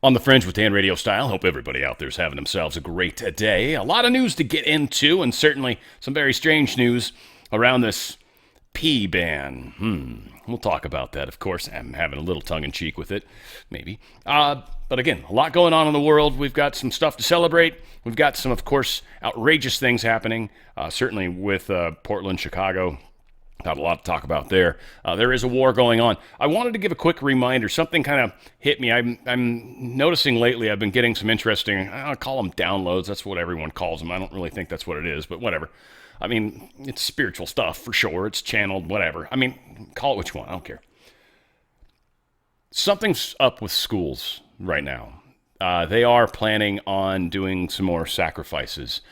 On the Fringe with Dan RadioStyle. Hope everybody out there is having themselves a great day. A lot of news to get into, and certainly some very strange news around this P ban. We'll talk about that, of course. I'm having a little tongue-in-cheek with it, maybe. But again, a lot going on in the world. We've got some stuff to celebrate. We've got some, of course, outrageous things happening, certainly with Portland, Chicago. Got a lot to talk about there. There is a war going on. I wanted to give a quick reminder. Something kind of hit me. I'm noticing lately I've been getting some interesting, I'll call them downloads. That's what everyone calls them. I don't really think that's what it is, but whatever. I mean, it's spiritual stuff for sure. It's channeled, whatever. I mean, call it what you want. I don't care. Something's up with schools right now. They are planning on doing some more sacrifices.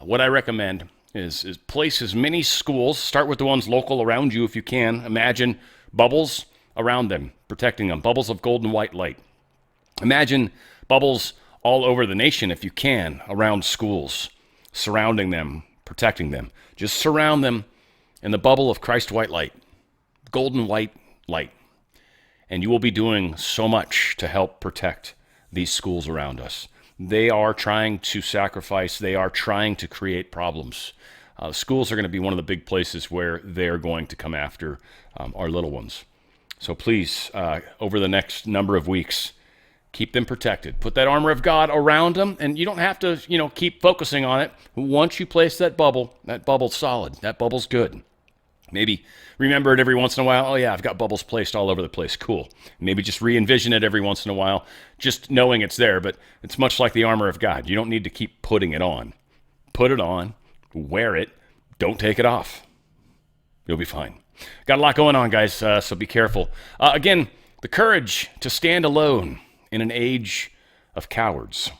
What I recommend is place as many schools, start with the ones local around you if you can. Imagine bubbles around them, protecting them, bubbles of golden white light. Imagine bubbles all over the nation if you can, around schools, surrounding them, protecting them. Just surround them in the bubble of Christ white light, golden white light. And you will be doing so much to help protect these schools around us. They are trying to sacrifice. They are trying to create problems. Schools are going to be one of the big places where they're going to come after our little ones. So please, over the next number of weeks, keep them protected. Put that armor of God around them, and you don't have to, keep focusing on it. Once you place that bubble's solid. That bubble's good. Maybe remember it every once in a while. Oh, yeah, I've got bubbles placed all over the place. Cool. Maybe just re-envision it every once in a while, just knowing it's there. But it's much like the armor of God. You don't need to keep putting it on. Put it on. Wear it. Don't take it off. You'll be fine. Got a lot going on, guys, so be careful. Again, the courage to stand alone in an age of cowards.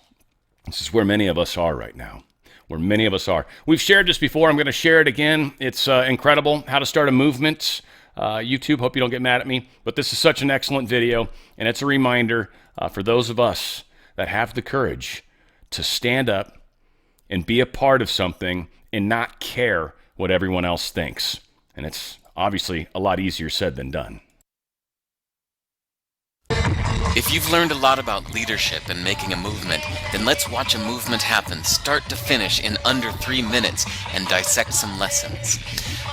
This is where many of us are right now. Where many of us are. We've shared this before. I'm going to share it again. It's incredible how to start a movement. YouTube, hope you don't get mad at me, but this is such an excellent video, and it's a reminder for those of us that have the courage to stand up and be a part of something and not care what everyone else thinks. And it's obviously a lot easier said than done. If you've learned a lot about leadership and making a movement, then let's watch a movement happen start to finish in under 3 minutes and dissect some lessons.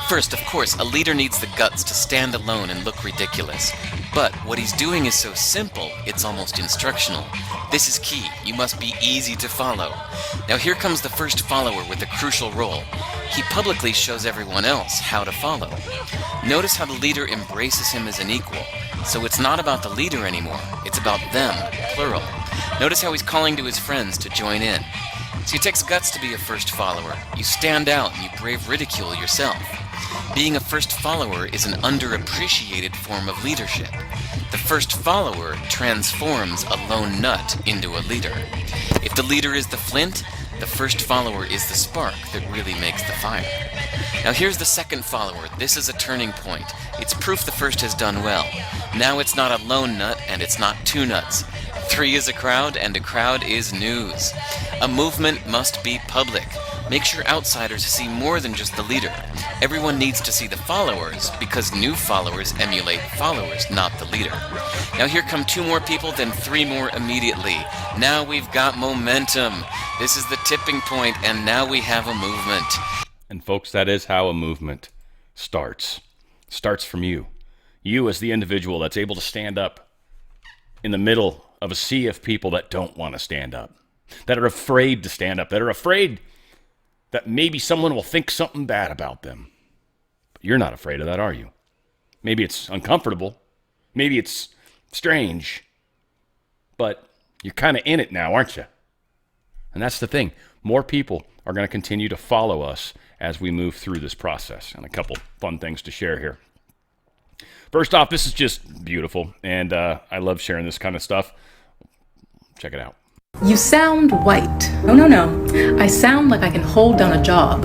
First, of course, a leader needs the guts to stand alone and look ridiculous. But what he's doing is so simple, it's almost instructional. This is key. You must be easy to follow. Now here comes the first follower with a crucial role. He publicly shows everyone else how to follow. Notice how the leader embraces him as an equal. So it's not about the leader anymore. It's about them, plural. Notice how he's calling to his friends to join in. So it takes guts to be a first follower. You stand out and you brave ridicule yourself. Being a first follower is an underappreciated form of leadership. The first follower transforms a lone nut into a leader. If the leader is the flint, the first follower is the spark that really makes the fire. Now here's the second follower. This is a turning point. It's proof the first has done well. Now it's not a lone nut and it's not two nuts. 3 is a crowd and a crowd is news. A movement must be public. Make sure outsiders see more than just the leader. Everyone needs to see the followers because new followers emulate followers, not the leader. Now here come 2 more people, then 3 more immediately. Now we've got momentum. This is the tipping point, and now we have a movement. And folks, that is how a movement starts. It starts from you. You as the individual that's able to stand up in the middle of a sea of people that don't want to stand up, that are afraid to stand up, that are afraid that maybe someone will think something bad about them. But you're not afraid of that, are you? Maybe it's uncomfortable. Maybe it's strange. But you're kind of in it now, aren't you? And that's the thing. More people are going to continue to follow us as we move through this process. And a couple fun things to share here. First off, this is just beautiful. And I love sharing this kind of stuff. Check it out. You sound white. No. I sound like I can hold down a job.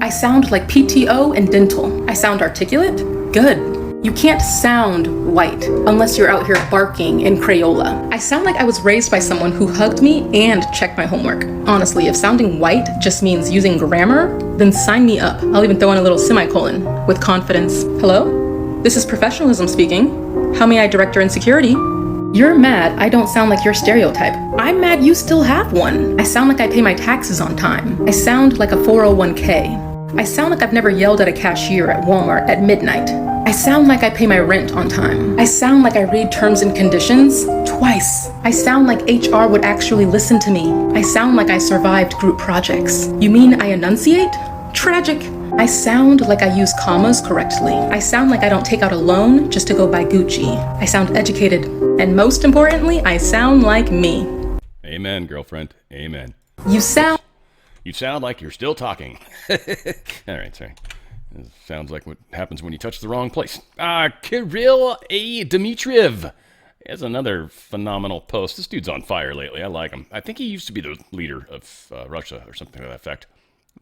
I sound like PTO and dental. I sound articulate? Good. You can't sound white unless you're out here barking in Crayola. I sound like I was raised by someone who hugged me and checked my homework. Honestly, if sounding white just means using grammar, then sign me up. I'll even throw in a little semicolon with confidence. Hello? This is professionalism speaking. How may I direct your insecurity? You're mad I don't sound like your stereotype. I'm mad you still have one. I sound like I pay my taxes on time. I sound like a 401k. I sound like I've never yelled at a cashier at Walmart at midnight. I sound like I pay my rent on time. I sound like I read terms and conditions twice. I sound like HR would actually listen to me. I sound like I survived group projects. You mean I enunciate? Tragic. I sound like I use commas correctly. I sound like I don't take out a loan just to go buy Gucci. I sound educated. And most importantly, I sound like me. Amen, girlfriend. Amen. You sound like you're still talking. All right, sorry. It sounds like what happens when you touch the wrong place. Kirill A. Dmitriev has another phenomenal post. This dude's on fire lately. I like him. I think he used to be the leader of Russia or something to that effect.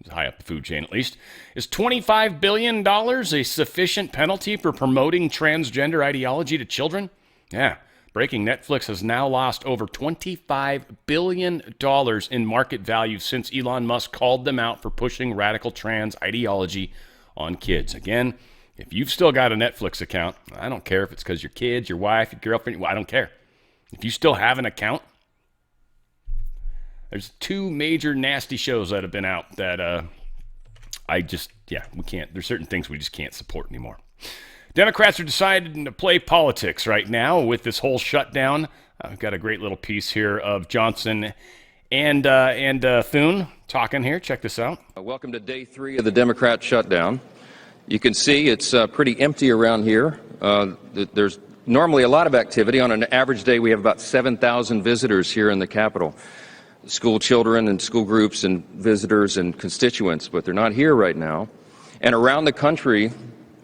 He's high up the food chain, at least. Is $25 billion a sufficient penalty for promoting transgender ideology to children? Yeah. Breaking, Netflix has now lost over $25 billion in market value since Elon Musk called them out for pushing radical trans ideology on kids. Again, if you've still got a Netflix account, I don't care if it's because your kids, your wife, your girlfriend, I don't care. If you still have an account, there's two major nasty shows that have been out that we can't, there's certain things we just can't support anymore. Democrats are deciding to play politics right now with this whole shutdown. I've got a great little piece here of Johnson and Thune talking here. Check this out. Welcome to day 3 of the Democrat shutdown. You can see it's pretty empty around here. There's normally a lot of activity. On an average day, we have about 7,000 visitors here in the Capitol. School children and school groups and visitors and constituents, but they're not here right now. And around the country,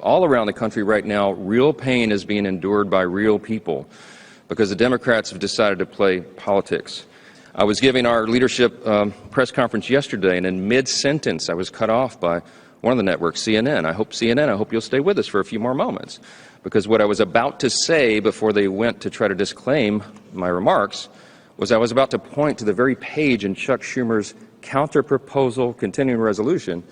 all around the country right now, real pain is being endured by real people because the Democrats have decided to play politics. I was giving our leadership press conference yesterday, and in mid-sentence, I was cut off by one of the networks, CNN. I hope you'll stay with us for a few more moments, because what I was about to say before they went to try to disclaim my remarks was I was about to point to the very page in Chuck Schumer's counter-proposal continuing resolution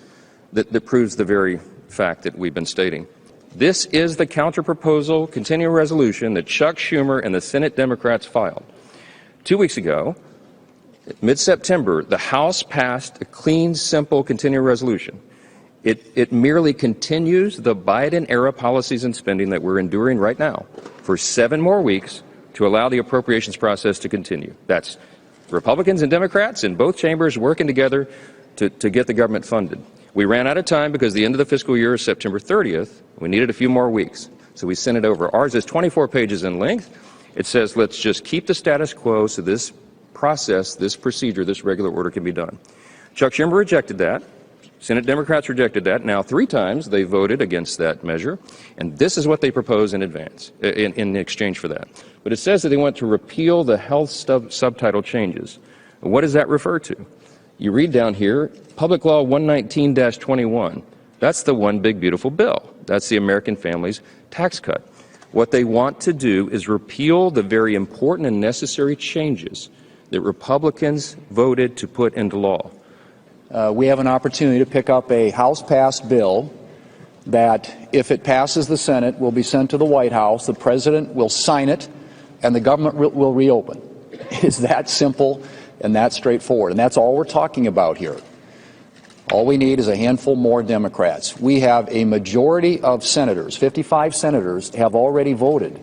that proves the very fact that we've been stating. This is the counter-proposal continuing resolution that Chuck Schumer and the Senate Democrats filed. 2 weeks ago, mid-September, the House passed a clean, simple continuing resolution. It merely continues the Biden-era policies and spending that we're enduring right now for 7 more weeks to allow the appropriations process to continue. That's Republicans and Democrats in both chambers working together to get the government funded. We ran out of time because the end of the fiscal year is September 30th. We needed a few more weeks, so we sent it over. Ours is 24 pages in length. It says let's just keep the status quo so this process, this procedure, this regular order can be done. Chuck Schumer rejected that. Senate Democrats rejected that. Now 3 times they voted against that measure, and this is what they propose in advance, in exchange for that. But it says that they want to repeal the health subtitle changes. What does that refer to? You read down here, Public Law 119-21. That's the one big beautiful bill. That's the American Families Tax Cut. What they want to do is repeal the very important and necessary changes that Republicans voted to put into law. We have an opportunity to pick up a House-passed bill that, if it passes the Senate, will be sent to the White House, the President will sign it, and the government will reopen. It is that simple and that straightforward, and that's all we're talking about here. All we need is a handful more Democrats. We have a majority of senators, 55 senators, have already voted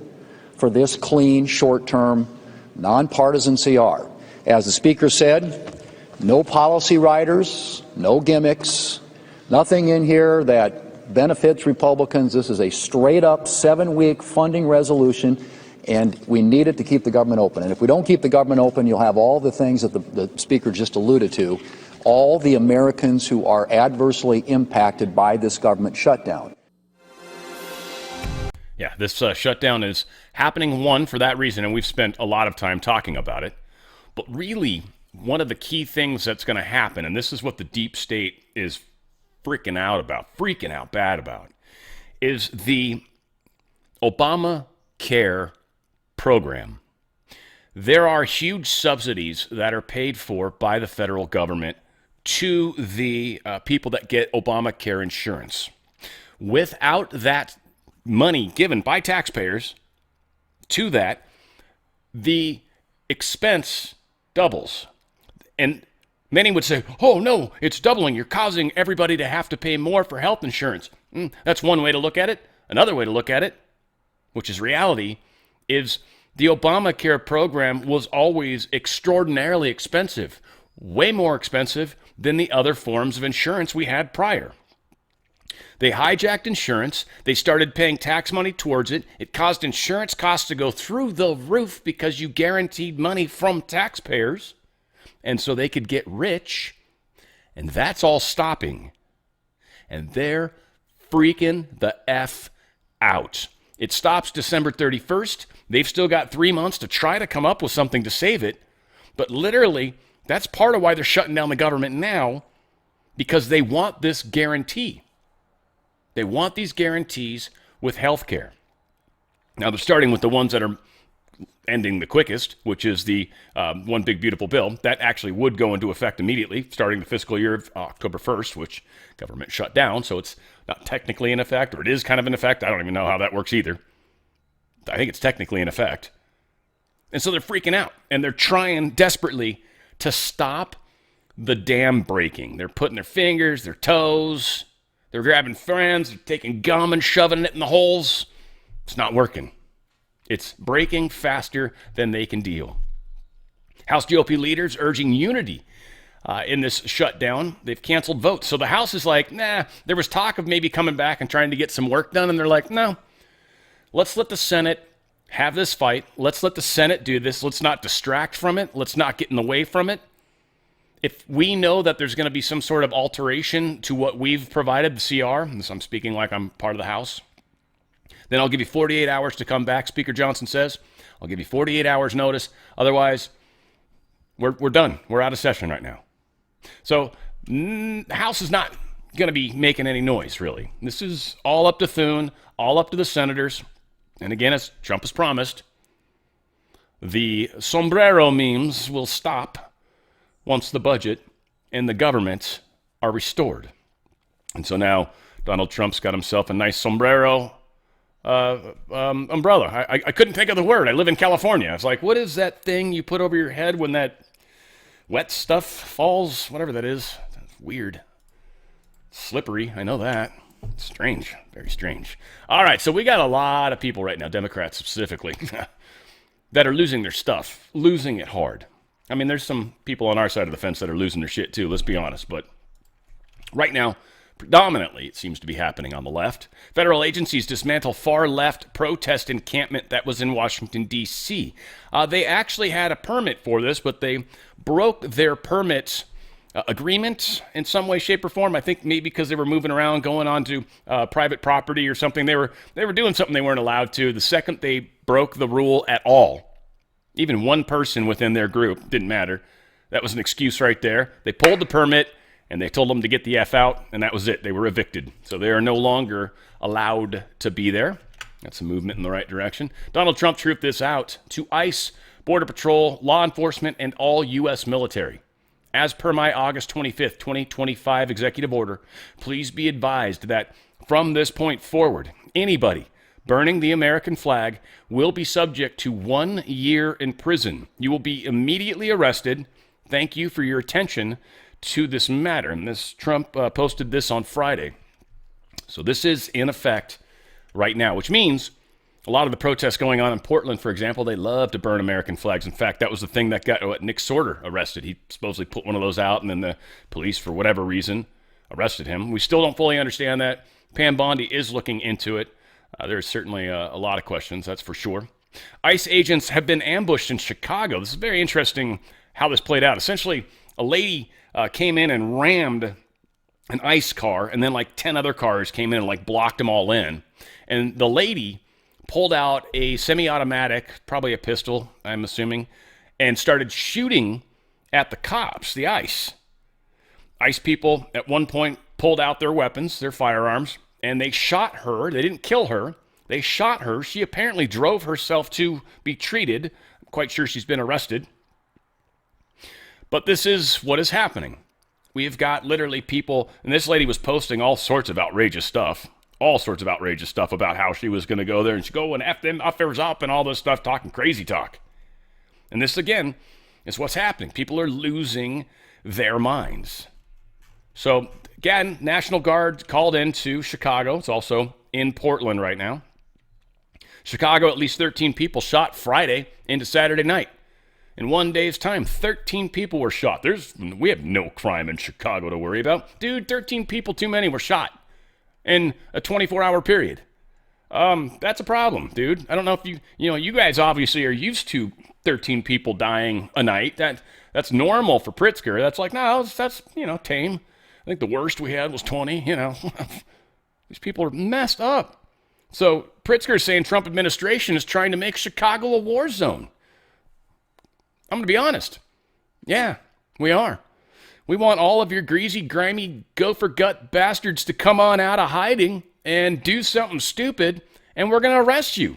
for this clean, short-term, nonpartisan CR. As the Speaker said, no policy riders, no gimmicks, nothing in here that benefits Republicans. This is a straight-up 7-week funding resolution, and we need it to keep the government open. And if we don't keep the government open, you'll have all the things that the Speaker just alluded to, all the Americans who are adversely impacted by this government shutdown. Yeah, this shutdown is happening, one, for that reason, and we've spent a lot of time talking about it. But really, one of the key things that's going to happen, and this is what the deep state is freaking out bad about, is the Obamacare program. There are huge subsidies that are paid for by the federal government to the people that get Obamacare insurance. Without that money given by taxpayers to that, the expense doubles. And many would say, oh no, it's doubling. You're causing everybody to have to pay more for health insurance. That's one way to look at it. Another way to look at it, which is reality, is the Obamacare program was always extraordinarily expensive, way more expensive than the other forms of insurance we had prior. They hijacked insurance. They started paying tax money towards it. It caused insurance costs to go through the roof because you guaranteed money from taxpayers, and so they could get rich, and that's all stopping. And they're freaking the F out. It stops December 31st. They've still got 3 months to try to come up with something to save it. But literally, that's part of why they're shutting down the government now, because they want this guarantee. They want these guarantees with health care. Now, they're starting with the ones that are ending the quickest, which is the one big beautiful bill. That actually would go into effect immediately, starting the fiscal year of October 1st, which government shut down. So it's not technically in effect, or it is kind of in effect. I don't even know how that works either. I think it's technically in effect. And so they're freaking out, and they're trying desperately to stop the dam breaking. They're putting their fingers, their toes, they're grabbing friends, they're taking gum and shoving it in the holes. It's not working. It's breaking faster than they can deal. House GOP leaders urging unity in this shutdown. They've canceled votes. So the House is like, nah, there was talk of maybe coming back and trying to get some work done, and they're like, no. Let's let the Senate have this fight. Let's let the Senate do this. Let's not distract from it. Let's not get in the way from it. If we know that there's going to be some sort of alteration to what we've provided, the CR, and so I'm speaking like I'm part of the House, then I'll give you 48 hours to come back, Speaker Johnson says. I'll give you 48 hours notice. Otherwise, we're done. We're out of session right now. So the House is not going to be making any noise, really. This is all up to Thune, all up to the senators. And again, as Trump has promised, the sombrero memes will stop once the budget and the government are restored. And so now Donald Trump's got himself a nice sombrero umbrella. I couldn't think of the word. I live in California. It's like, what is that thing you put over your head when that wet stuff falls? Whatever that is. That's weird. Slippery. I know that. Strange. Very strange. All right, so we got a lot of people right now, Democrats specifically, that are losing their stuff, losing it hard. I mean, there's some people on our side of the fence that are losing their shit too, let's be honest. But right now, predominantly, it seems to be happening on the left. Federal agencies dismantle far-left protest encampment that was in Washington, D.C. They actually had a permit for this, but they broke their permit agreement in some way, shape, or form. I think maybe because they were moving around, going onto private property or something. They were doing something they weren't allowed to. The second they broke the rule at all, even one person within their group, didn't matter. That was an excuse right there. They pulled the permit, and they told them to get the F out, and that was it. They were evicted. So they are no longer allowed to be there. That's a movement in the right direction. Donald Trump trooped this out to ICE, Border Patrol, law enforcement, and all U.S. military. As per my August 25th, 2025 executive order, please be advised that from this point forward, anybody burning the American flag will be subject to 1 year in prison. You will be immediately arrested. Thank you for your attention to this matter. And this Trump posted this on Friday. So this is in effect right now, which means a lot of the protests going on in Portland, for example, they love to burn American flags. In fact, that was the thing that got Nick Sorter arrested. He supposedly put one of those out, and then the police, for whatever reason, arrested him. We still don't fully understand that. Pam Bondi is looking into it. There's certainly a lot of questions, that's for sure. ICE agents have been ambushed in Chicago. This is very interesting how this played out. Essentially, a lady came in and rammed an ICE car, and then like 10 other cars came in and like blocked them all in. And the lady pulled out a semi-automatic, probably a pistol, I'm assuming, and started shooting at the cops, the ICE. ICE people at one point pulled out their weapons, their firearms, and they shot her. They didn't kill her. They shot her. She apparently drove herself to be treated. I'm quite sure she's been arrested. But this is what is happening. We've got literally people, and this lady was posting all sorts of outrageous stuff about how she was going to go there and she'd go and F them, F theirs up and all this stuff, talking crazy talk. And this, again, is what's happening. People are losing their minds. So, again, National Guard called into Chicago. It's also in Portland right now. Chicago, at least 13 people shot Friday into Saturday night. In one day's time, 13 people were shot. We have no crime in Chicago to worry about. Dude, 13 people too many were shot in a 24-hour period. That's a problem, dude. I don't know if you guys obviously are used to 13 people dying a night. That's normal for Pritzker. That's like, no, that's tame. I think the worst we had was 20, These people are messed up. So Pritzker is saying Trump administration is trying to make Chicago a war zone. I'm going to be honest. Yeah, we are. We want all of your greasy, grimy, gopher gut bastards to come on out of hiding and do something stupid, and we're going to arrest you.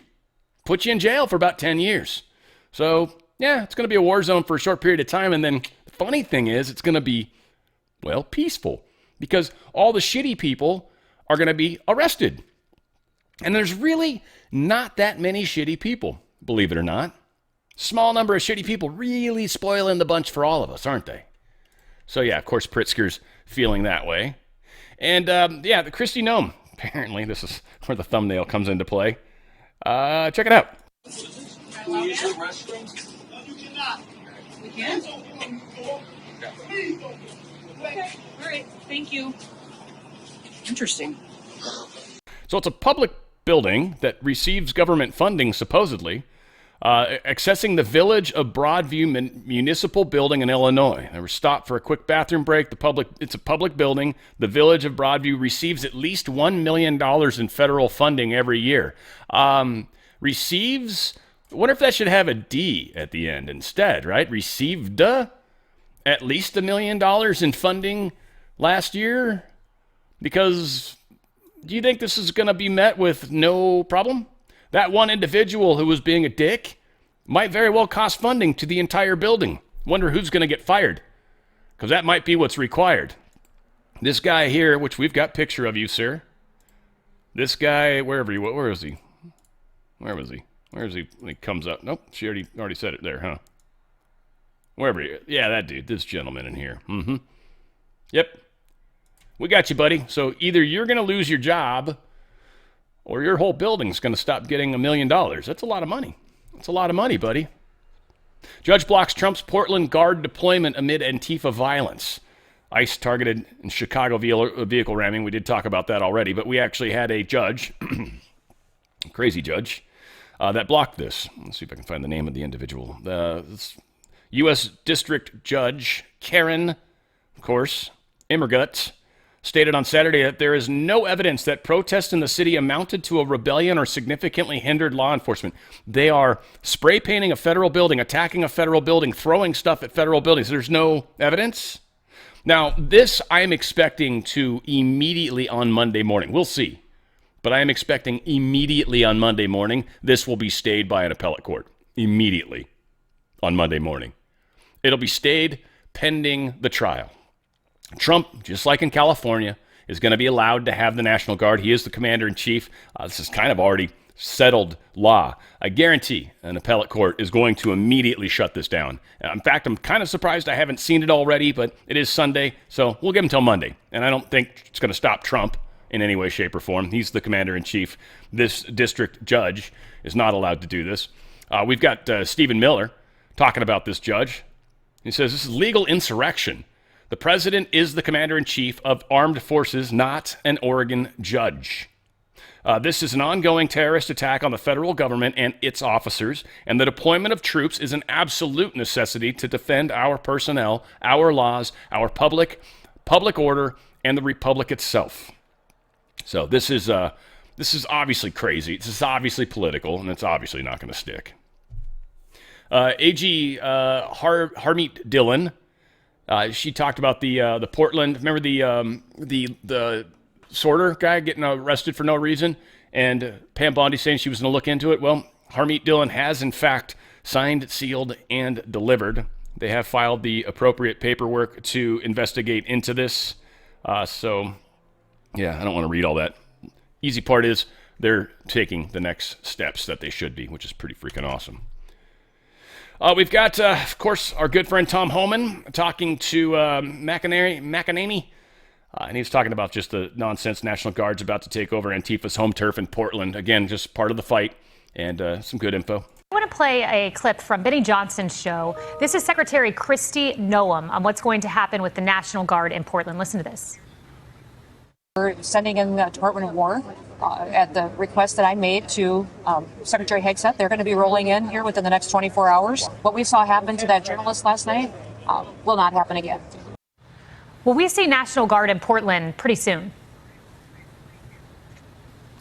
Put you in jail for about 10 years. So, yeah, it's going to be a war zone for a short period of time, and then the funny thing is it's going to be, well, peaceful, because all the shitty people are going to be arrested. And there's really not that many shitty people, believe it or not. Small number of shitty people really spoiling the bunch for all of us, aren't they? So, yeah, of course, Pritzker's feeling that way. And, the Kristi Noem, apparently this is where the thumbnail comes into play. Check it out. Can we use the restrooms? No, you cannot. We can? Okay, all right, thank you. Interesting. So it's a public building that receives government funding, supposedly, accessing the Village of Broadview Municipal Building in Illinois. They were stopped for a quick bathroom break. It's a public building. The Village of Broadview receives at least $1 million in federal funding every year. Receives? I wonder if that should have a D at the end instead, right? Received at least $1 million in funding last year? Because do you think this is going to be met with no problem? That one individual who was being a dick might very well cost funding to the entire building. Wonder who's going to get fired, because that might be what's required. This guy here, which we've got picture of you, sir. This guy, where is he? Where was he? Where is he when he comes up? Nope, she already said it there, huh? Wherever he, yeah, that dude, this gentleman in here. Mm-hmm. Yep. We got you, buddy. So either you're going to lose your job or your whole building's going to stop getting $1 million. That's a lot of money. That's a lot of money, buddy. Judge blocks Trump's Portland Guard deployment amid Antifa violence. ICE targeted in Chicago vehicle ramming. We did talk about that already, but we actually had a judge, crazy judge, that blocked this. Let's see if I can find the name of the individual. U.S. District Judge Karen, of course, Immergut, stated on Saturday that there is no evidence that protests in the city amounted to a rebellion or significantly hindered law enforcement. They are spray painting a federal building, attacking a federal building, throwing stuff at federal buildings. There's no evidence. Now, this I am expecting to immediately on Monday morning. We'll see. But I am expecting immediately on Monday morning, this will be stayed by an appellate court. Immediately on Monday morning. It'll be stayed pending the trial. Trump, just like in California, is going to be allowed to have the National Guard. He is the commander-in-chief. This is kind of already settled law. I guarantee an appellate court is going to immediately shut this down. In fact, I'm kind of surprised I haven't seen it already, but it is Sunday, so we'll give him until Monday. And I don't think it's going to stop Trump in any way, shape, or form. He's the commander-in-chief. This district judge is not allowed to do this. We've got Stephen Miller talking about this judge. He says this is legal insurrection. The president is the commander-in-chief of armed forces, not an Oregon judge. This is an ongoing terrorist attack on the federal government and its officers, and the deployment of troops is an absolute necessity to defend our personnel, our laws, our public order, and the republic itself. So this is obviously crazy. This is obviously political, and it's obviously not going to stick. AG Harmeet Dillon. She talked about the Portland. Remember the sorter guy getting arrested for no reason, and Pam Bondi saying she was going to look into it. Well, Harmeet Dillon has in fact signed, sealed, and delivered. They have filed the appropriate paperwork to investigate into this. So, yeah, I don't want to read all that. Easy part is they're taking the next steps that they should be, which is pretty freaking awesome. We've got, of course, our good friend Tom Homan talking to McEnany. And he was talking about just the nonsense National Guard's about to take over Antifa's home turf in Portland. Again, just part of the fight, and some good info. I want to play a clip from Benny Johnson's show. This is Secretary Kristi Noem on what's going to happen with the National Guard in Portland. Listen to this. We're sending in the Department of War at the request that I made to Secretary Hegseth. They're going to be rolling in here within the next 24 hours. What we saw happen to that journalist last night will not happen again. Will we see National Guard in Portland pretty soon?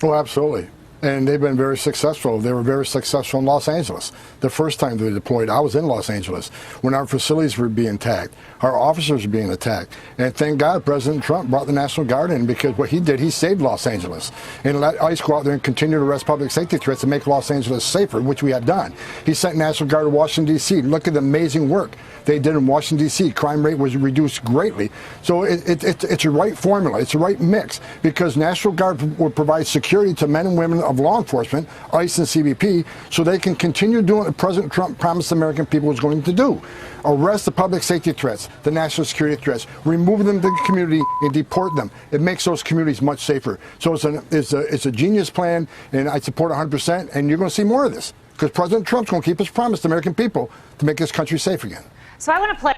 Oh, absolutely. And they've been very successful. They were very successful in Los Angeles. The first time they deployed, I was in Los Angeles when our facilities were being attacked. Our officers were being attacked. And thank God President Trump brought the National Guard in, because what he did, he saved Los Angeles and let ICE go out there and continue to arrest public safety threats and make Los Angeles safer, which we have done. He sent National Guard to Washington, D.C. Look at the amazing work they did in Washington, D.C. Crime rate was reduced greatly. So it's a right formula. It's a right mix, because National Guard will provide security to men and women of law enforcement, ICE and CBP, so they can continue doing what President Trump promised the American people was going to do. Arrest the public safety threats, the national security threats, remove them to the community and deport them. It makes those communities much safer. So it's a genius plan, and I support 100%, and you're going to see more of this, because President Trump's going to keep his promise to the American people to make this country safe again. So I want to play.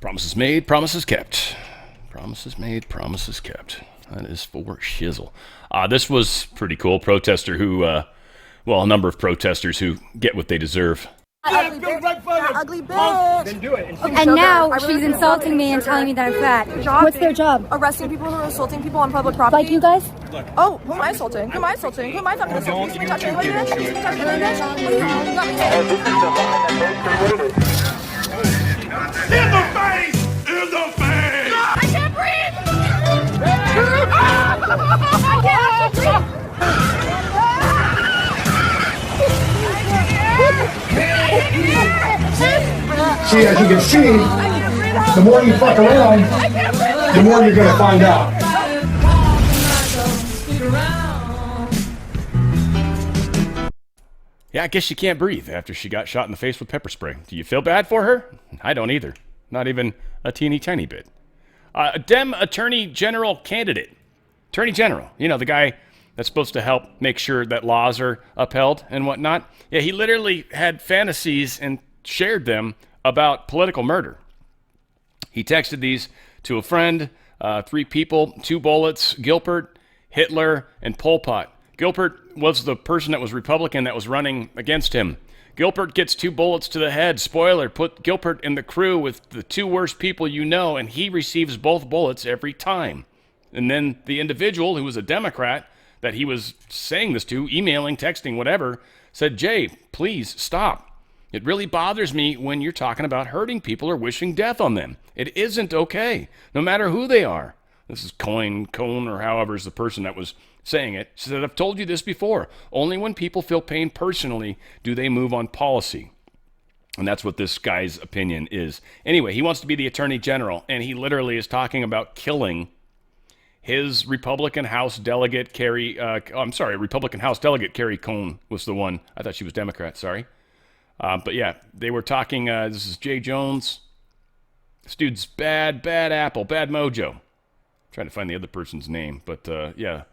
Promises made, promises kept. Promises made, promises kept. That is for shizzle. This was pretty cool. Protester who, a number of protesters who get what they deserve. Ugly bitch. Then do it. And now she's insulting me and telling me that I'm fat. What's their job? Arresting people who are assaulting people on public property. Like you guys? Look. Oh, who am I assaulting? Who am I assaulting? Who am I talking to? Excuse me, touching like this? Excuse me, touching like this? What do you got me saying? In the face! In the face! I can't breathe! I can't breathe! See, as you can see, the more you fuck around, the more you're going to find out. Yeah, I guess she can't breathe after she got shot in the face with pepper spray. Do you feel bad for her? I don't either. Not even a teeny tiny bit. A Dem Attorney General candidate. Attorney General. You know, the guy that's supposed to help make sure that laws are upheld and whatnot. Yeah, he literally had fantasies and shared them about political murder. He texted these to a friend, 3 people, 2 bullets, Gilbert, Hitler, and Pol Pot. Gilbert was the person that was Republican that was running against him. Gilbert gets 2 bullets to the head. Spoiler, put Gilbert in the crew with the 2 worst people you know, and he receives both bullets every time. And then the individual who was a Democrat that he was saying this to, emailing, texting, whatever, said, Jay, please stop. It really bothers me when you're talking about hurting people or wishing death on them. It isn't okay, no matter who they are. This is Cone, or however is the person that was saying it. She said, I've told you this before. Only when people feel pain personally do they move on policy. And that's what this guy's opinion is. Anyway, he wants to be the Attorney General, and he literally is talking about killing his Republican House Delegate Carrie, Republican House Delegate Carrie Cohn was the one. I thought she was Democrat, sorry. But yeah, they were talking, this is Jay Jones. This dude's bad apple, bad mojo. I'm trying to find the other person's name, but yeah.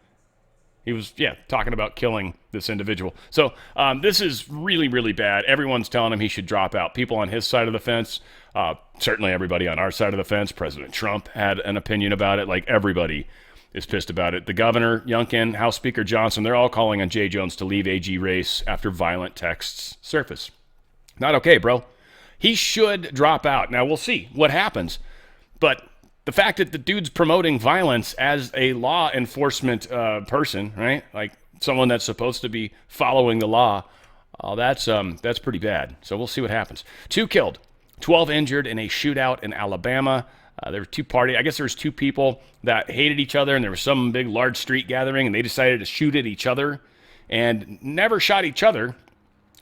He was, talking about killing this individual. So this is really, really bad. Everyone's telling him he should drop out. People on his side of the fence, certainly everybody on our side of the fence. President Trump had an opinion about it. Like, everybody is pissed about it. The governor, Youngkin, House Speaker Johnson, they're all calling on Jay Jones to leave AG race after violent texts surface. Not okay, bro. He should drop out. Now, we'll see what happens. But the fact that the dude's promoting violence as a law enforcement person, right? Like someone that's supposed to be following the law, that's pretty bad. So we'll see what happens. 2 killed, 12 injured in a shootout in Alabama. There were 2 parties. I guess there was 2 people that hated each other, and there was some big, large street gathering, and they decided to shoot at each other and never shot each other.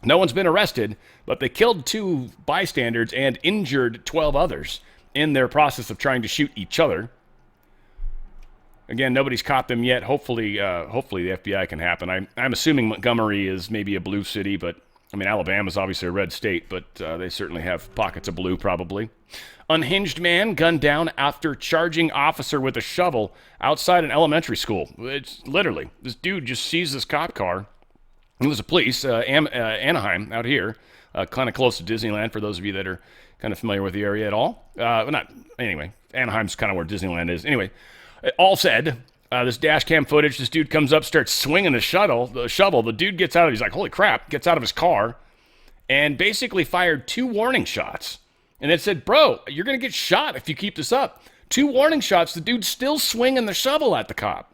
No one's been arrested, but they killed 2 bystanders and injured 12 others in their process of trying to shoot each other. Again, nobody's caught them yet. Hopefully the FBI can happen. I'm assuming Montgomery is maybe a blue city, but I mean, Alabama's obviously a red state, but they certainly have pockets of blue, probably. Unhinged man gunned down after charging officer with a shovel outside an elementary school. It's literally, this dude just sees this cop car. It was a police, Anaheim, out here, kind of close to Disneyland, for those of you that are kind of familiar with the area at all. Anyway, Anaheim's kind of where Disneyland is. Anyway, all said, this dash cam footage, this dude comes up, starts swinging the shovel. The dude gets out of, he's like, holy crap, gets out of his car, and basically fired 2 warning shots. And it said, bro, you're going to get shot if you keep this up. 2 warning shots, the dude's still swinging the shovel at the cop.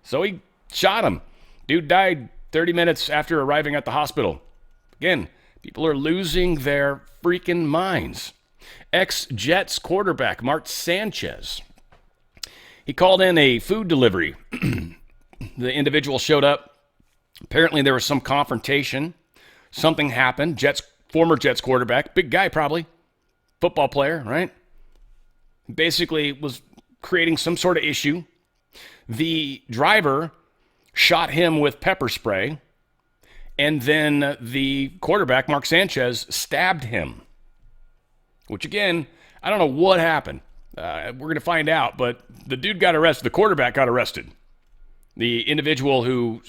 So he shot him. Dude died 30 minutes after arriving at the hospital. Again, people are losing their freaking minds. Ex-Jets quarterback Mark Sanchez. He called in a food delivery. The individual showed up. Apparently there was some confrontation. Something happened. Former Jets quarterback, big guy probably, football player, right? Basically was creating some sort of issue. The driver shot him with pepper spray, and then the quarterback, Mark Sanchez, stabbed him. Which, again, I don't know what happened. We're going to find out, but the dude got arrested. The quarterback got arrested. The individual who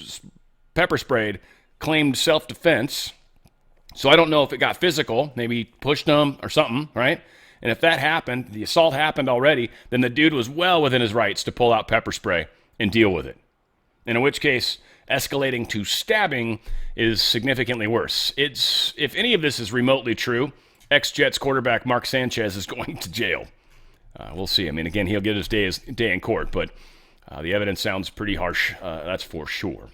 pepper sprayed claimed self-defense. So I don't know if it got physical. Maybe he pushed him or something, right? And if that happened, the assault happened already, then the dude was well within his rights to pull out pepper spray and deal with it. In which case, escalating to stabbing is significantly worse. If any of this is remotely true, ex-Jets quarterback Mark Sanchez is going to jail. We'll see. I mean, again, he'll get his day in court, but the evidence sounds pretty harsh, that's for sure.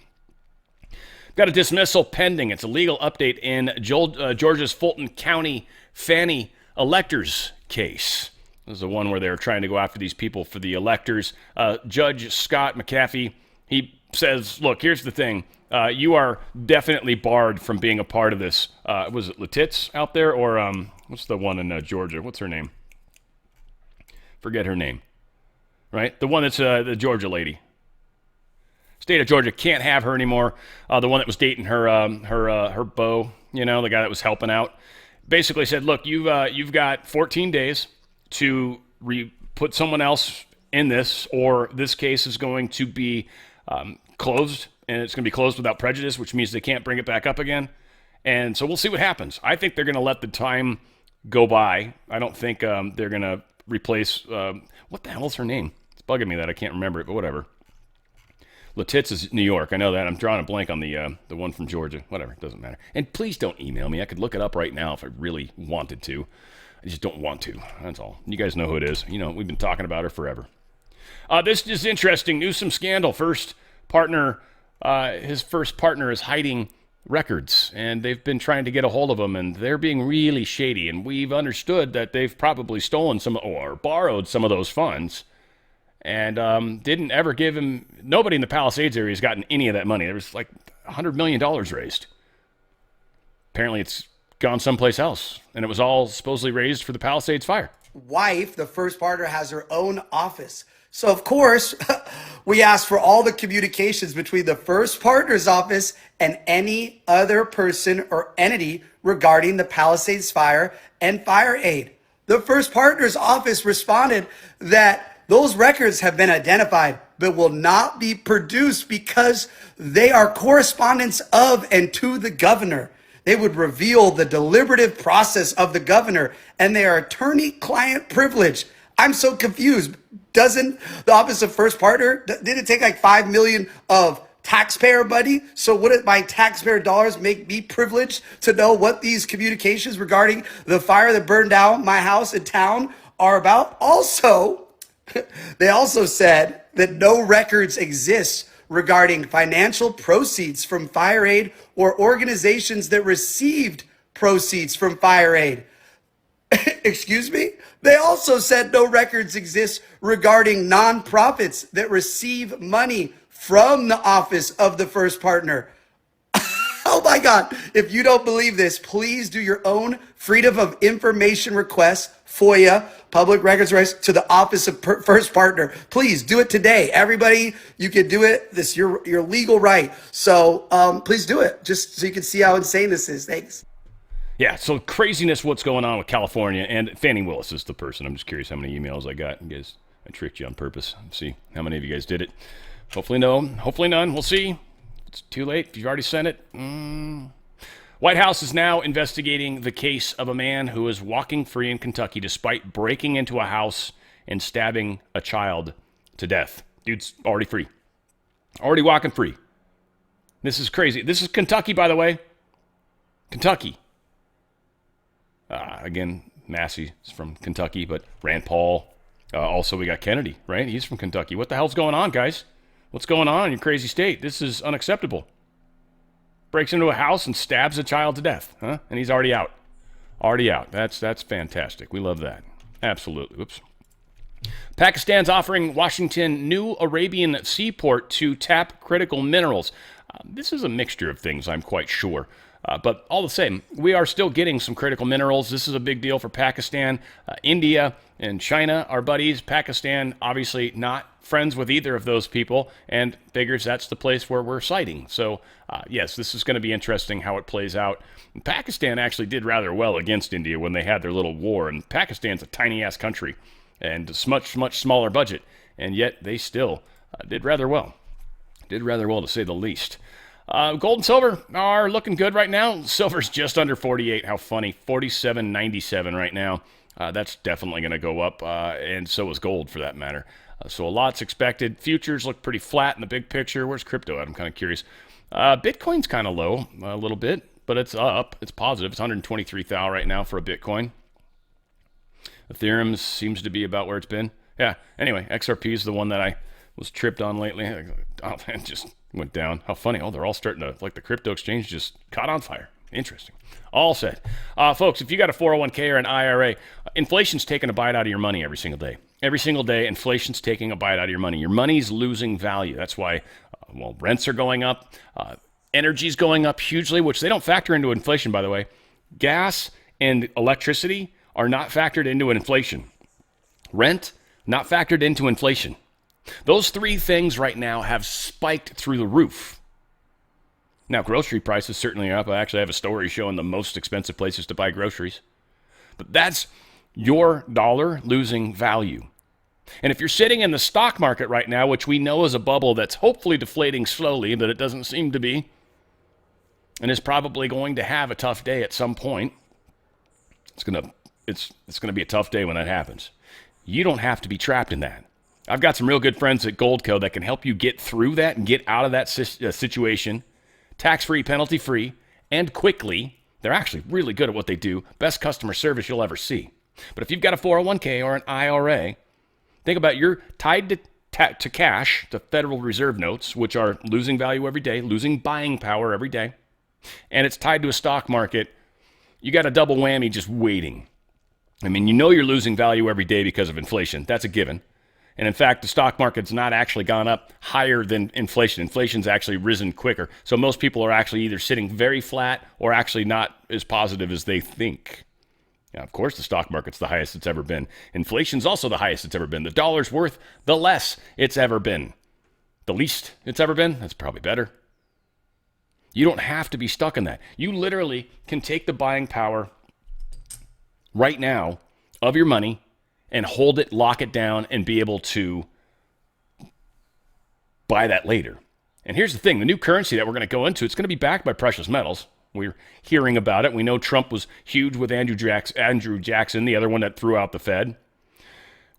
Got a dismissal pending. It's a legal update in Georgia's Fulton County Fannie electors case. This is the one where they're trying to go after these people for the electors. Judge Scott McAfee, he says, look, here's the thing. You are definitely barred from being a part of this. Was it Letitz out there? Or what's the one in Georgia? What's her name? Forget her name. Right? The one that's the Georgia lady. State of Georgia can't have her anymore. The one that was dating her beau, you know, the guy that was helping out, basically said, look, you've got 14 days to put someone else in this, or this case is going to be closed, and it's going to be closed without prejudice, which means they can't bring it back up again. And so we'll see what happens. I think they're going to let the time go by. I don't think they're going to replace, what the hell is her name? It's bugging me that I can't remember it, but whatever. Letitz is New York. I know that. I'm drawing a blank on the one from Georgia. Whatever. It doesn't matter. And please don't email me. I could look it up right now if I really wanted to. I just don't want to. That's all. You guys know who it is. You know, we've been talking about her forever. This is interesting. Newsom scandal. His first partner is hiding records, and they've been trying to get a hold of them, and they're being really shady. And we've understood that they've probably stolen some or borrowed some of those funds. And didn't ever give him, nobody in the Palisades area has gotten any of that money. There was like $100 million raised. Apparently it's gone someplace else, and it was all supposedly raised for the Palisades fire. Wife, the first partner, has her own office. So, of course, we asked for all the communications between the first partner's office and any other person or entity regarding the Palisades fire and fire aid. The first partner's office responded that those records have been identified, but will not be produced because they are correspondence of and to the governor. They would reveal the deliberative process of the governor, and they are attorney-client privilege. I'm so confused. Doesn't the Office of First Partner, did it take like $5 million of taxpayer money? So wouldn't my taxpayer dollars make me privileged to know what these communications regarding the fire that burned down my house in town are about? Also, they also said that no records exist regarding financial proceeds from fire aid or organizations that received proceeds from fire aid. Excuse me? They also said no records exist regarding nonprofits that receive money from the office of the first partner. Oh my God. If you don't believe this, please do your own Freedom of Information request, FOIA, Public Records Request, to the Office of First Partner. Please do it today. Everybody, you can do it. This your legal right. So please do it, just so you can see how insane this is. Thanks. Yeah, so craziness what's going on with California. And Fannie Willis is the person. I'm just curious how many emails I got. You guys, I tricked you on purpose. See how many of you guys did it. Hopefully no. Hopefully none. We'll see. It's too late. If you've already sent it. White House is now investigating the case of a man who is walking free in Kentucky despite breaking into a house and stabbing a child to death. Dude's already free. Already walking free. This is crazy. This is Kentucky, by the way. Kentucky. Again, Massey is from Kentucky, but Rand Paul. Also, we got Kennedy, right? He's from Kentucky. What the hell's going on, guys? What's going on in your crazy state? This is unacceptable. Breaks into a house and stabs a child to death, huh? And he's already out. Already out. That's fantastic. We love that. Absolutely. Whoops. Pakistan's offering Washington new Arabian seaport to tap critical minerals. This is a mixture of things, I'm quite sure. But all the same, we are still getting some critical minerals. This is a big deal for Pakistan. India and China are buddies. Pakistan, obviously not friends with either of those people, and figures that's the place where we're siding. So, yes, this is going to be interesting how it plays out. Pakistan actually did rather well against India when they had their little war, and Pakistan's a tiny-ass country and a much, much smaller budget, and yet they still did rather well. Did rather well, to say the least. Gold and silver are looking good right now. Silver's just under 48. How funny. 47.97 right now. That's definitely going to go up, and so is gold for that matter. So a lot's expected. Futures look pretty flat in the big picture. Where's crypto at? I'm kind of curious. Bitcoin's kind of low a little bit, but it's up. It's positive. It's 123,000 right now for a Bitcoin. Ethereum seems to be about where it's been. Yeah, anyway, XRP is the one that I was tripped on lately. Oh, man, just went down. How funny. Oh, they're all starting to, like the crypto exchange just caught on fire. Interesting. All said. Folks, if you got a 401k or an IRA, inflation's taking a bite out of your money every single day. Every single day, inflation's taking a bite out of your money. Your money's losing value. That's why, rents are going up. Energy's going up hugely, which they don't factor into inflation, by the way. Gas and electricity are not factored into inflation. Rent, not factored into inflation. Those three things right now have spiked through the roof. Now, grocery prices certainly are up. I actually have a story showing the most expensive places to buy groceries. But that's your dollar losing value. And if you're sitting in the stock market right now, which we know is a bubble that's hopefully deflating slowly, but it doesn't seem to be, and is probably going to have a tough day at some point, it's going to be a tough day when that happens. You don't have to be trapped in that. I've got some real good friends at Goldco that can help you get through that and get out of that situation, tax-free, penalty-free, and quickly. They're actually really good at what they do. Best customer service you'll ever see. But if you've got a 401k or an IRA, think about you're tied to cash, to Federal Reserve notes, which are losing value every day, losing buying power every day, and it's tied to a stock market. You got a double whammy just waiting. I mean, you know you're losing value every day because of inflation. That's a given. And in fact, the stock market's not actually gone up higher than inflation. Inflation's actually risen quicker. So most people are actually either sitting very flat or actually not as positive as they think. Now, of course, the stock market's the highest it's ever been. Inflation's also the highest it's ever been. The dollar's worth the less it's ever been. The least it's ever been, that's probably better. You don't have to be stuck in that. You literally can take the buying power right now of your money and hold it, lock it down, and be able to buy that later. And here's the thing, the new currency that we're going to go into, it's going to be backed by precious metals. We're hearing about it. We know Trump was huge with Andrew Jackson, the other one that threw out the Fed.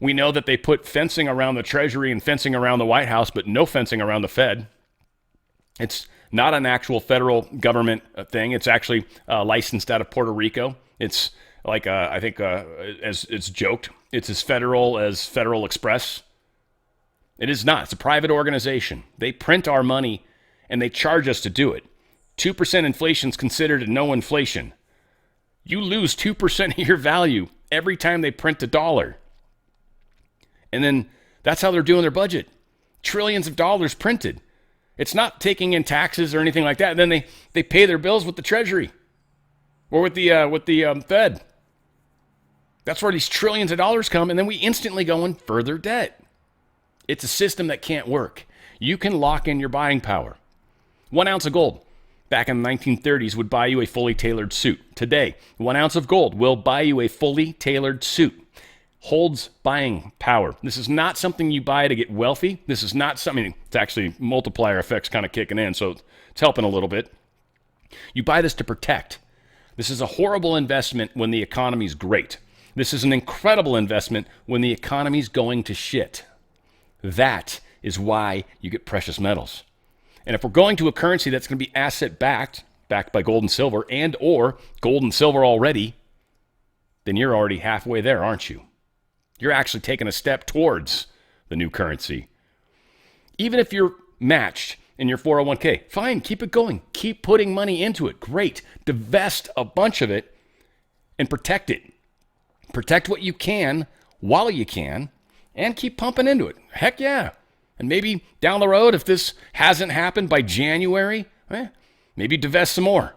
We know that they put fencing around the Treasury and fencing around the White House, but no fencing around the Fed. It's not an actual federal government thing. It's actually licensed out of Puerto Rico. It's like, I think, as it's joked, it's as federal as Federal Express. It is not. It's a private organization. They print our money, and they charge us to do it. 2% inflation is considered a no inflation. You lose 2% of your value every time they print a dollar. And then that's how they're doing their budget. Trillions of dollars printed. It's not taking in taxes or anything like that. Then they pay their bills with the Treasury or with the Fed. That's where these trillions of dollars come, and then we instantly go in further debt. It's a system that can't work. You can lock in your buying power. 1 ounce of gold back in the 1930s would buy you a fully tailored suit. Today, 1 ounce of gold will buy you a fully tailored suit. Holds buying power. This is not something you buy to get wealthy. This is not something, it's actually multiplier effects kind of kicking in, so it's helping a little bit. You buy this to protect. This is a horrible investment when the economy's great. This is an incredible investment when the economy's going to shit. That is why you get precious metals. And if we're going to a currency that's going to be asset-backed, backed by gold and silver, and or gold and silver already, then you're already halfway there, aren't you? You're actually taking a step towards the new currency. Even if you're matched in your 401k, fine, keep it going. Keep putting money into it. Great. Divest a bunch of it and protect it. Protect what you can while you can and keep pumping into it. Heck yeah. And maybe down the road, if this hasn't happened by January, maybe divest some more.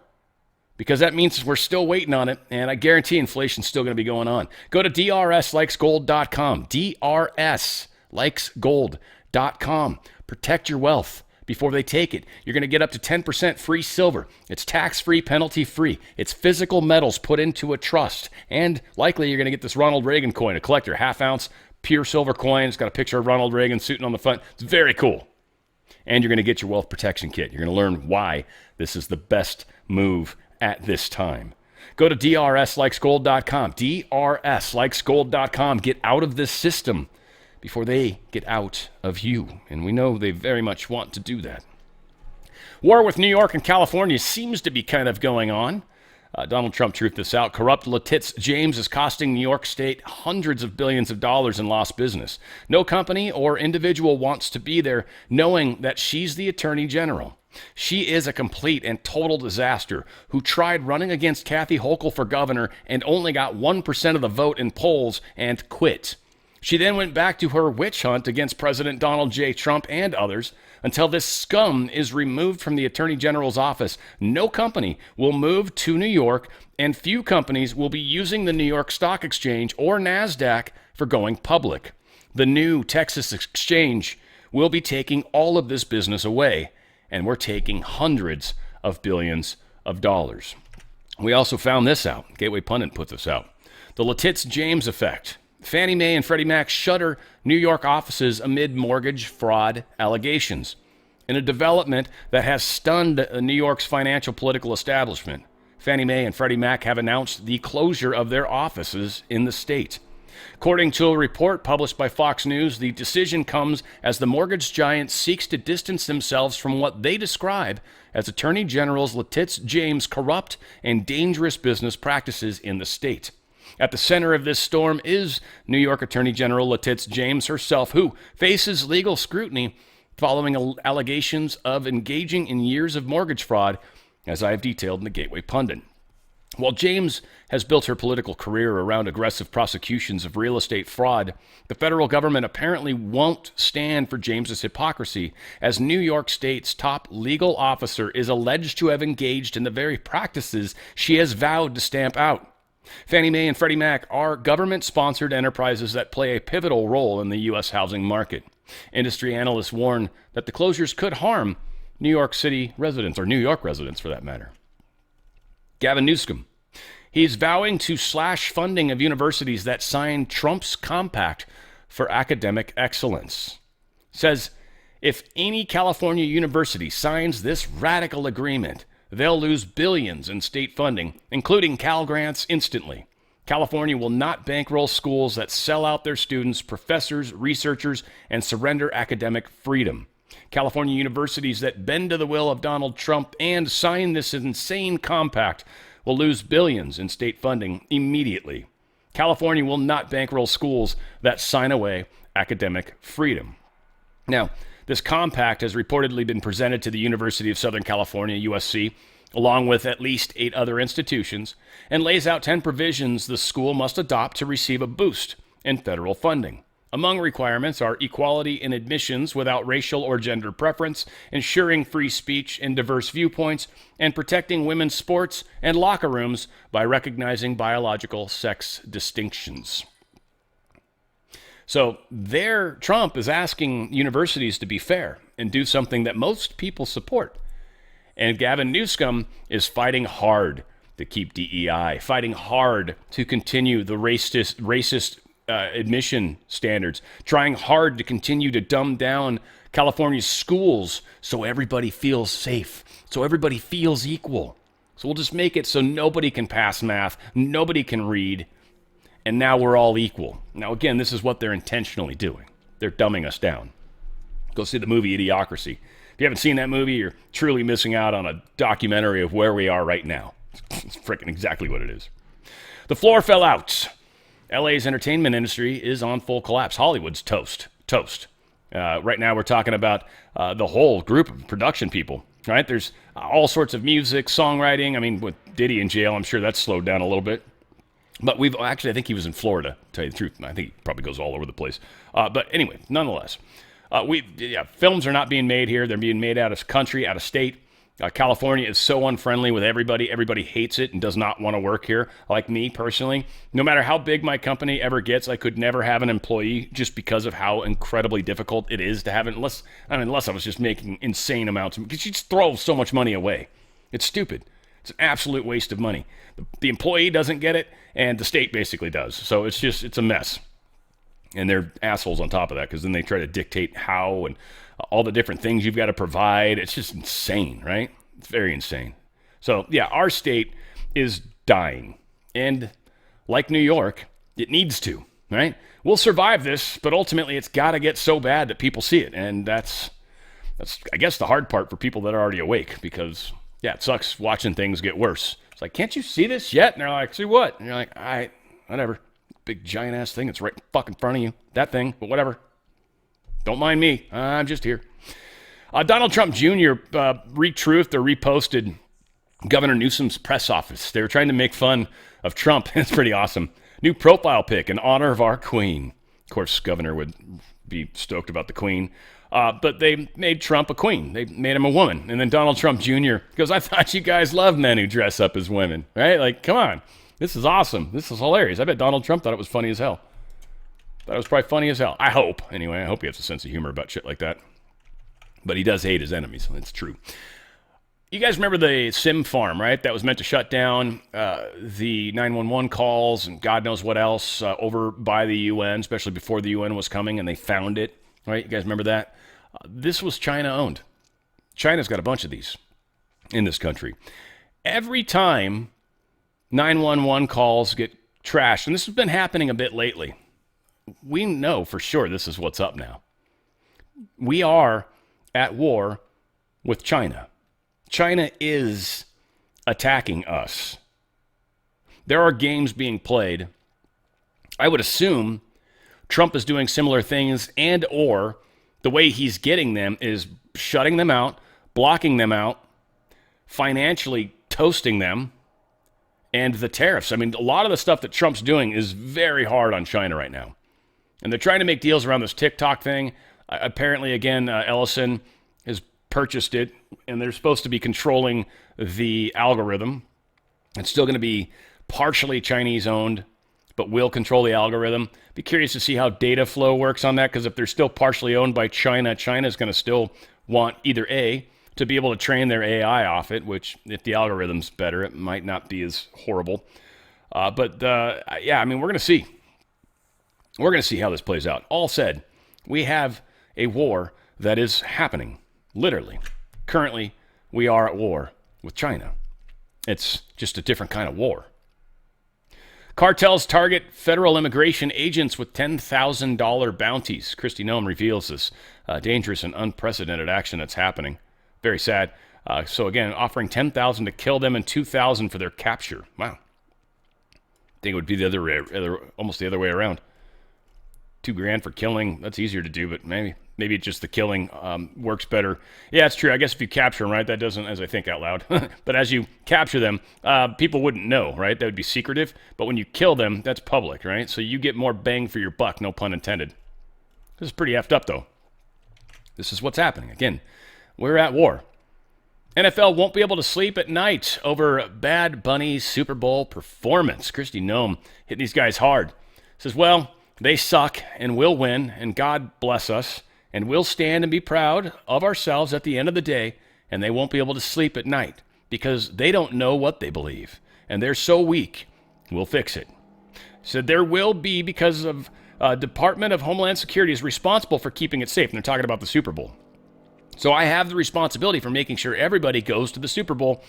Because that means we're still waiting on it, and I guarantee inflation's still going to be going on. Go to drslikesgold.com. drslikesgold.com. Protect your wealth before they take it. You're going to get up to 10% free silver. It's tax-free, penalty-free. It's physical metals put into a trust. And likely you're going to get this Ronald Reagan coin, a collector, half-ounce, pure silver coin. It's got a picture of Ronald Reagan suiting on the front. It's very cool. And you're going to get your wealth protection kit. You're going to learn why this is the best move at this time. Go to drslikesgold.com. drslikesgold.com. Get out of this system before they get out of you. And we know they very much want to do that. War with New York and California seems to be kind of going on. Donald Trump truthed this out. Corrupt Letitz James is costing New York State hundreds of billions of dollars in lost business. No company or individual wants to be there knowing that she's the Attorney General. She is a complete and total disaster who tried running against Kathy Hochul for governor and only got 1% of the vote in polls and quit. She then went back to her witch hunt against President Donald J. Trump and others until this scum is removed from the Attorney General's office. No company will move to New York, and few companies will be using the New York Stock Exchange or NASDAQ for going public. The new Texas Exchange will be taking all of this business away, and we're taking hundreds of billions of dollars. We also found this out. Gateway Pundit put this out. The Letitz James effect. Fannie Mae and Freddie Mac shutter New York offices amid mortgage fraud allegations. In a development that has stunned New York's financial political establishment, Fannie Mae and Freddie Mac have announced the closure of their offices in the state. According to a report published by Fox News, the decision comes as the mortgage giant seeks to distance themselves from what they describe as Attorney General Letitz James' corrupt and dangerous business practices in the state. At the center of this storm is New York Attorney General Letitz James herself, who faces legal scrutiny following allegations of engaging in years of mortgage fraud, as I have detailed in the Gateway Pundit. While James has built her political career around aggressive prosecutions of real estate fraud, the federal government apparently won't stand for James's hypocrisy, as New York State's top legal officer is alleged to have engaged in the very practices she has vowed to stamp out. Fannie Mae and Freddie Mac are government-sponsored enterprises that play a pivotal role in the U.S. housing market. Industry analysts warn that the closures could harm New York City residents, or New York residents for that matter. Gavin Newsom. He's vowing to slash funding of universities that sign Trump's compact for academic excellence. Says, if any California university signs this radical agreement, they'll lose billions in state funding, including Cal grants, instantly. California will not bankroll schools that sell out their students, professors, researchers, and surrender academic freedom. California universities that bend to the will of Donald Trump and sign this insane compact will lose billions in state funding immediately. California will not bankroll schools that sign away academic freedom. Now, this compact has reportedly been presented to the University of Southern California, USC, along with at least 8 other institutions, and lays out 10 provisions the school must adopt to receive a boost in federal funding. Among requirements are equality in admissions without racial or gender preference, ensuring free speech and diverse viewpoints, and protecting women's sports and locker rooms by recognizing biological sex distinctions. So Trump is asking universities to be fair and do something that most people support. And Gavin Newsom is fighting hard to keep DEI, fighting hard to continue the racist admission standards, trying hard to continue to dumb down California's schools so everybody feels safe, so everybody feels equal. So we'll just make it so nobody can pass math, nobody can read, and now we're all equal. Now, again, this is what they're intentionally doing. They're dumbing us down. Go see the movie Idiocracy. If you haven't seen that movie, you're truly missing out on a documentary of where we are right now. It's freaking exactly what it is. The floor fell out. LA's entertainment industry is on full collapse. Hollywood's toast. Right now we're talking about the whole group of production people, right? There's all sorts of music, songwriting. I mean, with Diddy in jail, I'm sure that's slowed down a little bit. But I think he was in Florida, to tell you the truth. I think he probably goes all over the place. But anyway, nonetheless, films are not being made here. They're being made out of country, out of state. California is so unfriendly with everybody. Everybody hates it and does not want to work here. Like me personally, no matter how big my company ever gets, I could never have an employee just because of how incredibly difficult it is to have it. Unless I was just making insane amounts. Because you just throw so much money away. It's stupid. It's an absolute waste of money. The employee doesn't get it, and the state basically does. So it's a mess. And they're assholes on top of that because then they try to dictate how and all the different things you've got to provide. It's just insane, right? It's very insane. So, yeah, our state is dying. And like New York, it needs to, right? We'll survive this, but ultimately it's got to get so bad that people see it. And that's I guess, the hard part for people that are already awake because, yeah, it sucks watching things get worse. It's like, can't you see this yet? And they're like, see what? And you're like, all right, whatever. Big giant-ass thing that's right fucking in front of you. That thing, but whatever. Don't mind me. I'm just here. Donald Trump Jr. Retruthed or reposted Governor Newsom's press office. They were trying to make fun of Trump. It's pretty awesome. New profile pic in honor of our queen. Of course, Governor would be stoked about the queen. But they made Trump a queen. They made him a woman. And then Donald Trump Jr. goes, I thought you guys love men who dress up as women. Right? Like, come on. This is awesome. This is hilarious. I bet Donald Trump thought it was funny as hell. Thought it was probably funny as hell. I hope. Anyway, I hope he has a sense of humor about shit like that. But he does hate his enemies. It's true. You guys remember the Sim farm, right? That was meant to shut down the 911 calls and God knows what else over by the UN, especially before the UN was coming and they found it, right? You guys remember that? This was China-owned. China's got a bunch of these in this country. Every time 911 calls get trashed, and this has been happening a bit lately, we know for sure this is what's up now. We are at war with China. China is attacking us. There are games being played. I would assume Trump is doing similar things, and or the way he's getting them is shutting them out, blocking them out, financially toasting them, and the tariffs. I mean, a lot of the stuff that Trump's doing is very hard on China right now. And they're trying to make deals around this TikTok thing. Apparently, again, Ellison has purchased it, and they're supposed to be controlling the algorithm. It's still going to be partially Chinese-owned, but will control the algorithm. Be curious to see how data flow works on that, because if they're still partially owned by China, China's going to still want either A, to be able to train their AI off it, which if the algorithm's better, it might not be as horrible. Yeah, I mean, we're going to see. We're going to see how this plays out. All said, we have a war that is happening, literally. Currently, we are at war with China. It's just a different kind of war. Cartels target federal immigration agents with $10,000 bounties. Kristi Noem reveals this dangerous and unprecedented action that's happening. Very sad. So again, offering $10,000 to kill them and $2,000 for their capture. Wow. I think it would be almost the other way around. $2,000 for killing, that's easier to do, but maybe it's just the killing works better. Yeah, it's true. I guess if you capture them, right, that doesn't, as I think out loud, but as you capture them, people wouldn't know, right? That would be secretive. But when you kill them, that's public, right? So you get more bang for your buck, no pun intended. This is pretty effed up, though. This is what's happening. Again, we're at war. NFL won't be able to sleep at night over Bad Bunny's Super Bowl performance. Kristi Noem hitting these guys hard. Says, well, they suck and we'll win, and God bless us, and we'll stand and be proud of ourselves at the end of the day, and they won't be able to sleep at night because they don't know what they believe, and they're so weak. We'll fix it. Said there will be because of Department of Homeland Security is responsible for keeping it safe, and they're talking about the Super Bowl. So I have the responsibility for making sure everybody goes to the Super Bowl,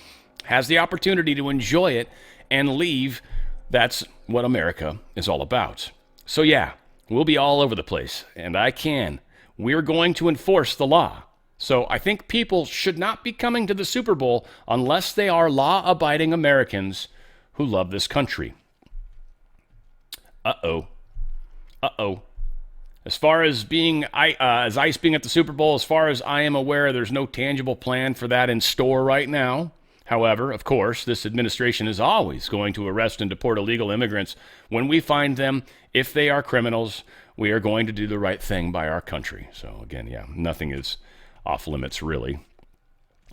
has the opportunity to enjoy it, and leave. That's what America is all about. So yeah, we'll be all over the place, and we're going to enforce the law. So I think people should not be coming to the Super Bowl unless they are law-abiding Americans who love this country. Uh-oh. As far as as ICE being at the Super Bowl, as far as I am aware, there's no tangible plan for that in store right now. However, of course, this administration is always going to arrest and deport illegal immigrants when we find them. If they are criminals, we are going to do the right thing by our country. So again, yeah, nothing is off limits, really.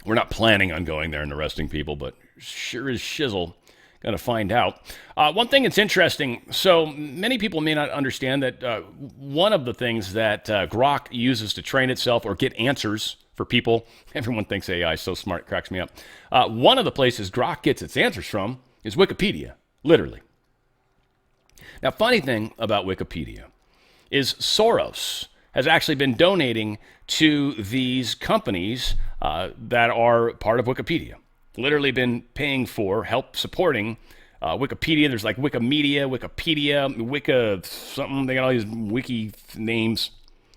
We're not planning on going there and arresting people, but sure as shizzle. Going to find out. One thing that's interesting, so many people may not understand that one of the things that Grok uses to train itself or get answers for people, everyone thinks AI is so smart, it cracks me up. One of the places Grok gets its answers from is Wikipedia, literally. Now, funny thing about Wikipedia is Soros has actually been donating to these companies that are part of Wikipedia. Literally been paying for, help supporting Wikipedia. There's like Wikimedia, Wika something. They got all these wiki names.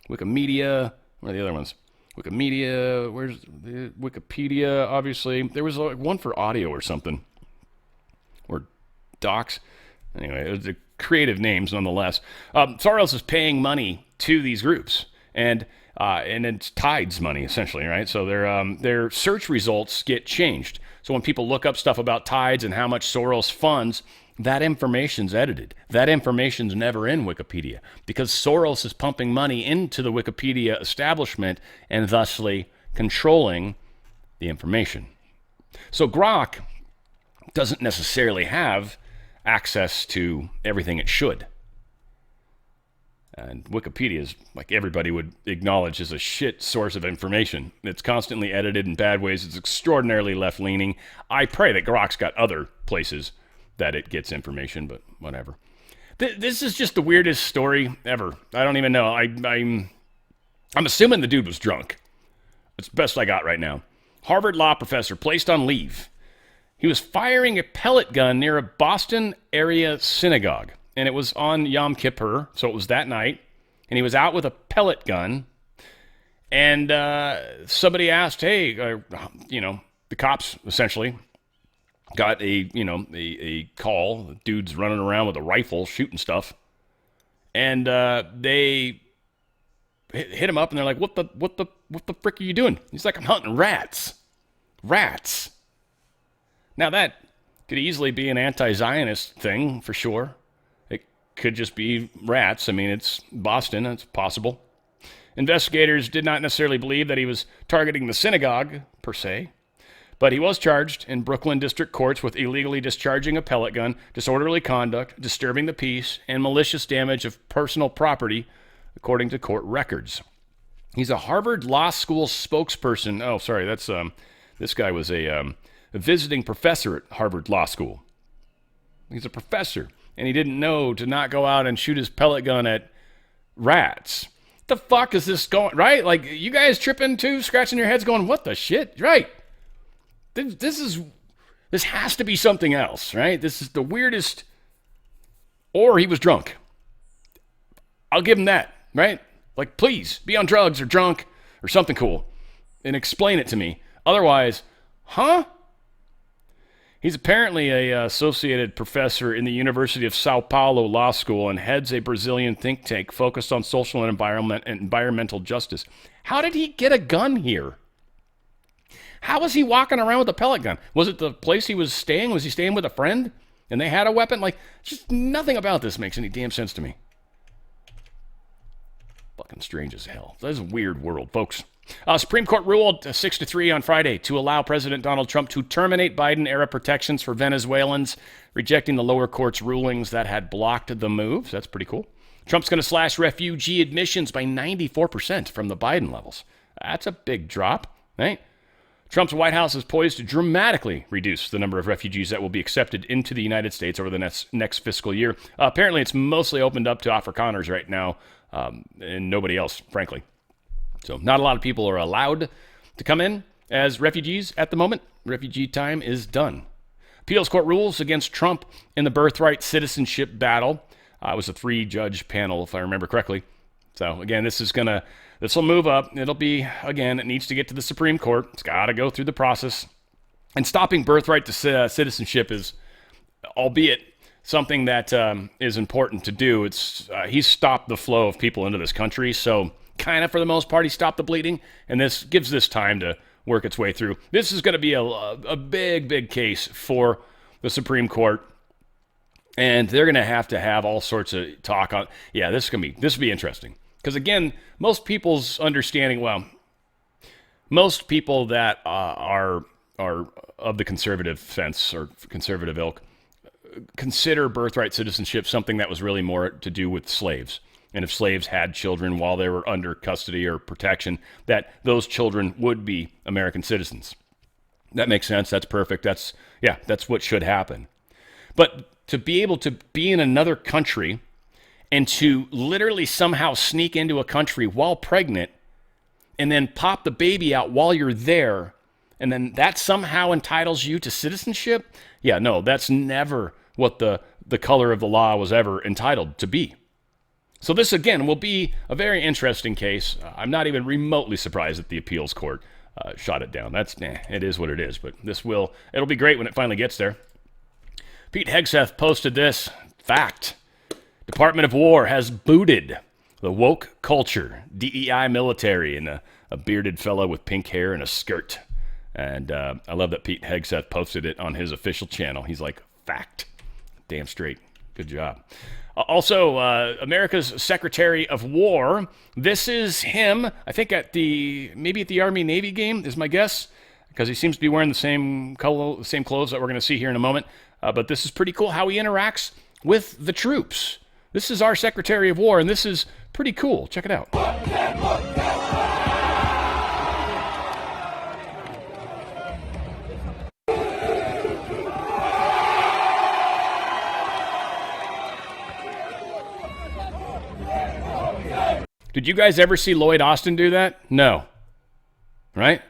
Wikimedia. What are the other ones? Wikimedia. Where's the Wikipedia? Obviously, there was like one for audio or something, or docs. Anyway, the creative names nonetheless. Soros is paying money to these groups, and it's Tides money essentially, right? So their search results get changed. So when people look up stuff about Tides and how much Soros funds, that information's edited. That information's never in Wikipedia because Soros is pumping money into the Wikipedia establishment and thusly controlling the information. So Grok doesn't necessarily have access to everything it should. And Wikipedia is, like everybody would acknowledge, is a shit source of information. It's constantly edited in bad ways. It's extraordinarily left-leaning. I pray that Grok's got other places that it gets information, but whatever. This is just the weirdest story ever. I don't even know. I'm assuming the dude was drunk. It's the best I got right now. Harvard law professor placed on leave. He was firing a pellet gun near a Boston area synagogue. And it was on Yom Kippur, so it was that night. And he was out with a pellet gun. And somebody asked, hey, the cops essentially got a call. The dude's running around with a rifle shooting stuff. And they hit him up and they're like, what the frick are you doing? He's like, I'm hunting rats. Rats. Now that could easily be an anti-Zionist thing for sure. Could just be rats. I mean, it's Boston. It's possible. Investigators did not necessarily believe that he was targeting the synagogue, per se, but he was charged in Brooklyn district courts with illegally discharging a pellet gun, disorderly conduct, disturbing the peace, and malicious damage of personal property, according to court records. He's a Harvard Law School spokesperson. Oh, sorry, that's this guy was a visiting professor at Harvard Law School. He's a professor. And he didn't know to not go out and shoot his pellet gun at rats. The fuck is this going, right? Like, you guys tripping too, scratching your heads going, what the shit? Right. This has to be something else, right? This is the weirdest, or he was drunk. I'll give him that, right? Like, please, be on drugs or drunk or something cool and explain it to me. Otherwise, huh? He's apparently an associated professor in the University of Sao Paulo Law School and heads a Brazilian think tank focused on social and environmental justice. How did he get a gun here? How was he walking around with a pellet gun? Was it the place he was staying? Was he staying with a friend and they had a weapon? Like, just nothing about this makes any damn sense to me. Fucking strange as hell. This is a weird world, folks. Supreme Court ruled 6-3 on Friday to allow President Donald Trump to terminate Biden-era protections for Venezuelans, rejecting the lower court's rulings that had blocked the move. That's pretty cool. Trump's going to slash refugee admissions by 94% from the Biden levels. That's a big drop, right? Trump's White House is poised to dramatically reduce the number of refugees that will be accepted into the United States over the next fiscal year. Apparently, it's mostly opened up to Afrikaners right now, and nobody else, frankly. So not a lot of people are allowed to come in as refugees at the moment. Refugee time is done. Appeals court rules against Trump in the birthright citizenship battle. It was a 3-judge panel, if I remember correctly. So again, this will move up. It'll be, again, it needs to get to the Supreme Court. It's got to go through the process. And stopping birthright to citizenship is, albeit something that is important to do. He's stopped the flow of people into this country. So kind of for the most part, he stopped the bleeding. And this gives this time to work its way through. This is going to be a big, big case for the Supreme Court. And they're going to have all sorts of talk on. Yeah, this will be interesting. Because again, most people's understanding, most people that are of the conservative sense or conservative ilk consider birthright citizenship something that was really more to do with slaves. And if slaves had children while they were under custody or protection, that those children would be American citizens. That makes sense. That's perfect. That's what should happen. But to be able to be in another country and to literally somehow sneak into a country while pregnant and then pop the baby out while you're there, and then that somehow entitles you to citizenship? Yeah, no, that's never what the color of the law was ever entitled to be. So this, again, will be a very interesting case. I'm not even remotely surprised that the appeals court shot it down. It is what it is, but it'll be great when it finally gets there. Pete Hegseth posted this. Fact. Department of War has booted the woke culture, DEI military, and a bearded fellow with pink hair and a skirt. And I love that Pete Hegseth posted it on his official channel. He's like, fact. Damn straight. Good job. Also, America's Secretary of War. This is him, I think maybe at the Army-Navy game is my guess, because he seems to be wearing the same clothes that we're going to see here in a moment. But this is pretty cool how he interacts with the troops. This is our Secretary of War, and this is pretty cool. Check it out. Did you guys ever see Lloyd Austin do that? No. Right?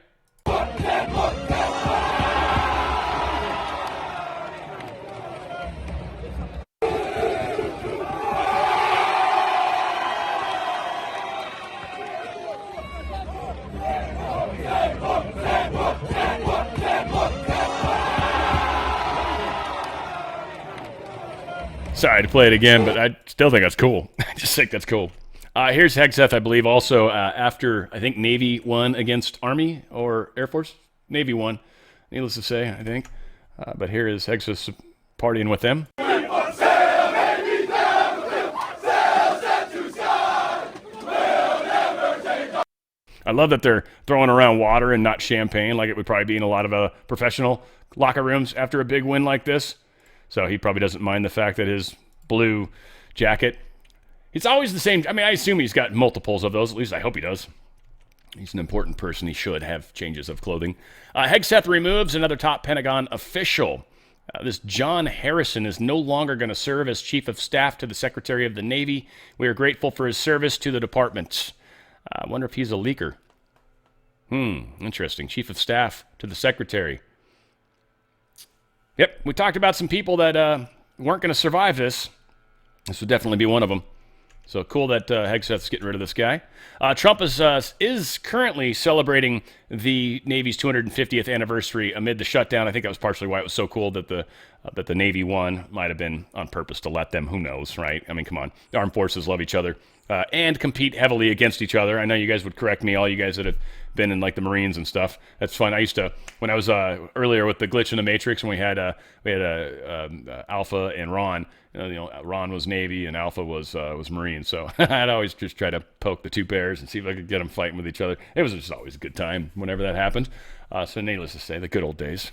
Sorry to play it again, but I still think that's cool. I just think that's cool. Here's Hegseth, I believe, also after, I think, Navy won against Army or Air Force. Navy won, needless to say, I think. But here is Hegseth partying with them. I love that they're throwing around water and not champagne like it would probably be in a lot of professional locker rooms after a big win like this. So he probably doesn't mind the fact that his blue jacket, it's always the same. I mean, I assume he's got multiples of those. At least I hope he does. He's an important person. He should have changes of clothing. Hegseth removes another top Pentagon official. This John Harrison is no longer going to serve as Chief of Staff to the Secretary of the Navy. We are grateful for his service to the department. I wonder if he's a leaker. Interesting. Chief of Staff to the Secretary. Yep, we talked about some people that weren't going to survive this. This would definitely be one of them. So cool that Hegseth's getting rid of this guy. Trump is currently celebrating the Navy's 250th anniversary amid the shutdown. I think that was partially why it was so cool that the Navy won. Might have been on purpose to let them. Who knows, right? I mean, come on. The armed forces love each other and compete heavily against each other. I know you guys would correct me, all you guys that have been in like the Marines and stuff. That's fun. I used to, when I was earlier with the glitch in the Matrix, and we had Alpha and Ron, Ron was Navy and Alpha was Marine. So I'd always just try to poke the two bears and see if I could get them fighting with each other. It was just always a good time whenever that happened. So needless to say, the good old days.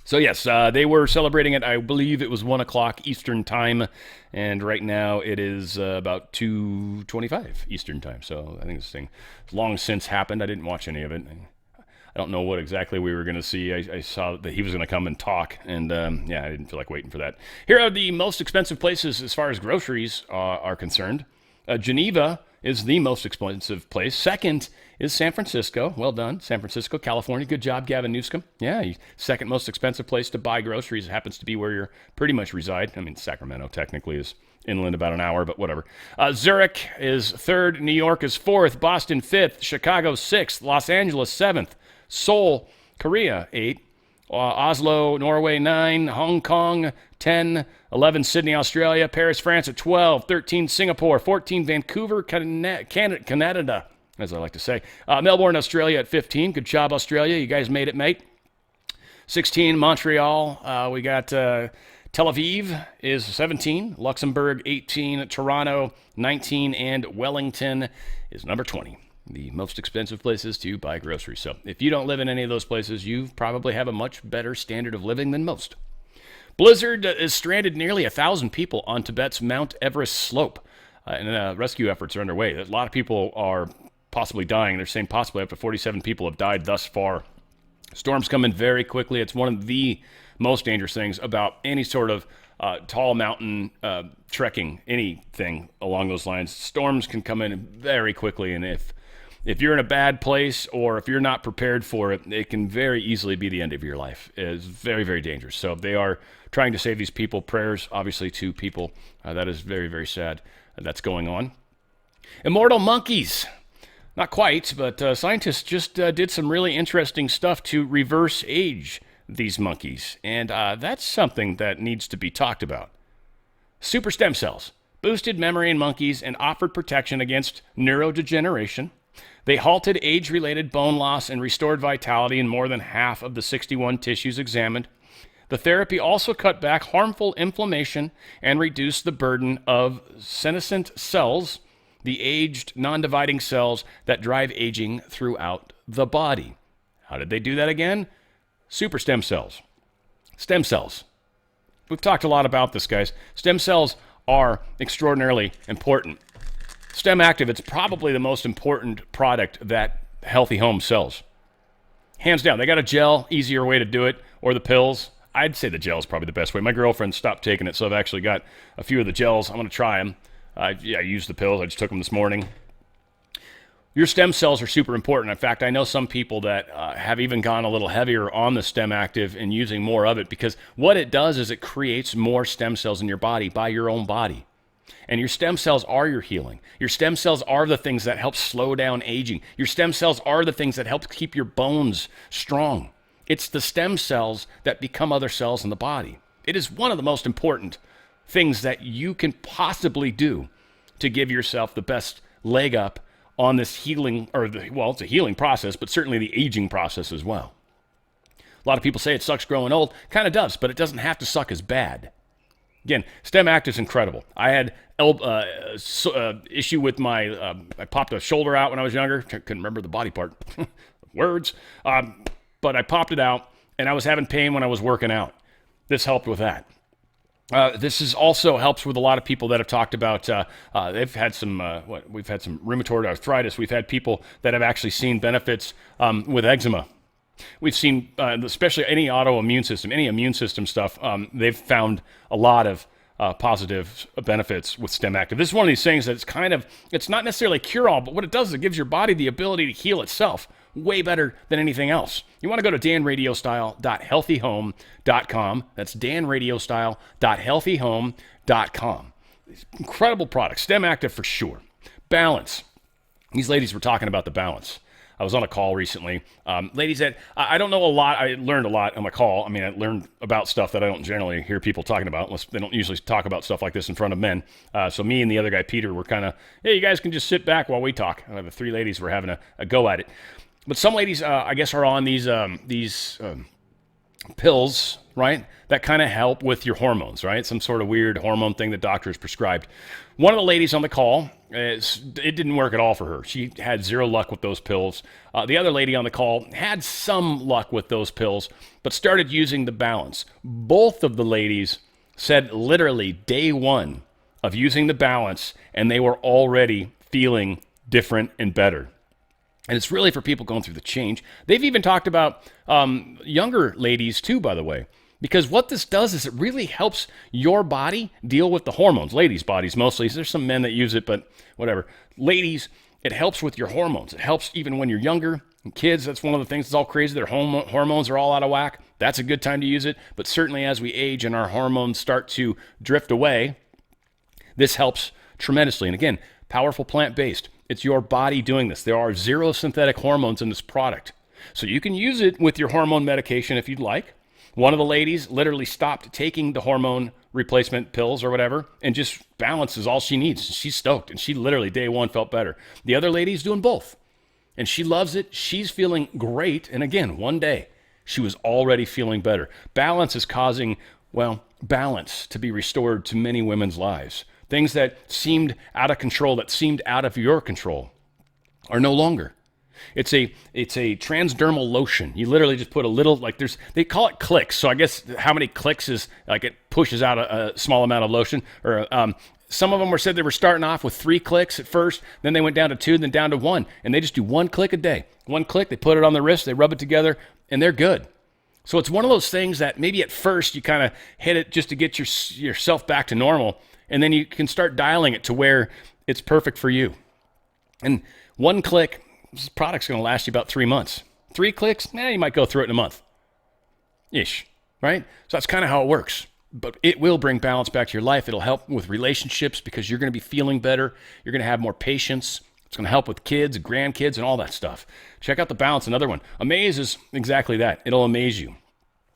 So yes, they were celebrating it. I believe it was 1 o'clock Eastern time, and right now it is about 2:25 Eastern time. So I think this thing has long since happened. I didn't watch any of it. I don't know what exactly we were going to see. I saw that he was going to come and talk, and I didn't feel like waiting for that. Here are the most expensive places as far as groceries are concerned. Geneva is the most expensive place. Second is San Francisco. Well done, San Francisco, California. Good job, Gavin Newsom. Yeah, second most expensive place to buy groceries. It happens to be where you pretty much reside. I mean, Sacramento technically is inland about an hour, but whatever. Zurich is third. New York is fourth. Boston fifth. Chicago sixth. Los Angeles seventh. Seoul, Korea 8. Oslo, Norway 9. Hong Kong 10. 11, Sydney, Australia. Paris, France at 12. 13, Singapore. 14, Vancouver, Canada, as I like to say. Melbourne, Australia at 15. Good job, Australia. You guys made it, mate. 16, Montreal. We got Tel Aviv is 17. Luxembourg, 18. Toronto, 19. And Wellington is number 20. The most expensive places to buy groceries. So if you don't live in any of those places, you probably have a much better standard of living than most. Blizzard has stranded nearly 1,000 people on Tibet's Mount Everest slope, and rescue efforts are underway. A lot of people are possibly dying. They're saying possibly up to 47 people have died thus far. Storms come in very quickly. It's one of the most dangerous things about any sort of tall mountain trekking, anything along those lines. Storms can come in very quickly, and if you're in a bad place or if you're not prepared for it, it can very easily be the end of your life. It's very, very dangerous. So they are trying to save these people. Prayers, obviously, to people. That is very, very sad that's going on. Immortal monkeys. Not quite, but scientists just did some really interesting stuff to reverse age these monkeys. And that's something that needs to be talked about. Super stem cells boosted memory in monkeys and offered protection against neurodegeneration. They halted age-related bone loss and restored vitality in more than half of the 61 tissues examined. The therapy also cut back harmful inflammation and reduced the burden of senescent cells, the aged, non-dividing cells that drive aging throughout the body. How did they do that again? Super stem cells. Stem cells. We've talked a lot about this, guys. Stem cells are extraordinarily important. Stem Active, it's probably the most important product that Healthy Home sells. Hands down. They got a gel, easier way to do it, or the pills. I'd say the gel is probably the best way. My girlfriend stopped taking it, so I've actually got a few of the gels. I'm going to try them. I used the pills. I just took them this morning. Your stem cells are super important. In fact, I know some people that have even gone a little heavier on the Stem Active and using more of it, because what it does is it creates more stem cells in your body by your own body. And your stem cells are your healing. Your stem cells are the things that help slow down aging. Your stem cells are the things that help keep your bones strong. It's the stem cells that become other cells in the body. It is one of the most important things that you can possibly do to give yourself the best leg up on this healing, it's a healing process, but certainly the aging process as well. A lot of people say it sucks growing old. Kind of does, but it doesn't have to suck as bad. Again, Stem Active is incredible. I had issue with my, I popped a shoulder out when I was younger. Couldn't remember the body part. Words. But I popped it out, and I was having pain when I was working out. This helped with that. This is also helps with a lot of people that have talked about, they've had some, we've had some rheumatoid arthritis. We've had people that have actually seen benefits with eczema. We've seen, especially any autoimmune system, any immune system stuff, they've found a lot of positive benefits with Stem Active. This is one of these things that it's not necessarily a cure-all, but what it does is it gives your body the ability to heal itself way better than anything else. You want to go to danradiostyle.healthyhome.com. That's danradiostyle.healthyhome.com. Incredible product. Stem Active for sure. Balance. These ladies were talking about the balance. I was on a call recently. Ladies that I don't know a lot. I learned a lot on my call. I mean, I learned about stuff that I don't generally hear people talking about, unless they don't usually talk about stuff like this in front of men. So me and the other guy, Peter, were kind of, hey, you guys can just sit back while we talk. The three ladies were having a go at it. But some ladies, I guess, are on these pills, right, that kind of help with your hormones, right? Some sort of weird hormone thing that doctors prescribed. One of the ladies on the call, it didn't work at all for her. She had zero luck with those pills. The other lady on the call had some luck with those pills, but started using the balance. Both of the ladies said literally day one of using the balance, and they were already feeling different and better. And it's really for people going through the change. They've even talked about younger ladies too, by the way, because what this does is it really helps your body deal with the hormones. Ladies' bodies mostly. There's some men that use it, but whatever. Ladies, it helps with your hormones. It helps even when you're younger. And kids, that's one of the things that's all crazy. Their hormones are all out of whack. That's a good time to use it. But certainly as we age and our hormones start to drift away, this helps tremendously. And again, powerful plant-based. It's your body doing this. There are zero synthetic hormones in this product. So you can use it with your hormone medication if you'd like. One of the ladies literally stopped taking the hormone replacement pills or whatever and just balance is all she needs. She's stoked, and she literally day one felt better. The other lady's doing both, and she loves it. She's feeling great. And again, one day she was already feeling better. Balance is causing, balance to be restored to many women's lives. Things that seemed out of control, that seemed out of your control, are no longer. It's a transdermal lotion. You literally just put a little, they call it clicks. So I guess how many clicks is, it pushes out a small amount of lotion. Or some of them said they were starting off with 3 clicks at first, then they went down to 2, then down to 1. And they just do 1 click a day. 1 click, they put it on the wrist, they rub it together, and they're good. So it's one of those things that maybe at first you kind of hit it just to get yourself back to normal. And then you can start dialing it to where it's perfect for you. And 1 click, this product's going to last you about 3 months. 3 clicks, you might go through it in a month. Ish, right? So that's kind of how it works. But it will bring balance back to your life. It'll help with relationships because you're going to be feeling better. You're going to have more patience. It's going to help with kids, grandkids, and all that stuff. Check out the balance, another one. Amaze is exactly that. It'll amaze you.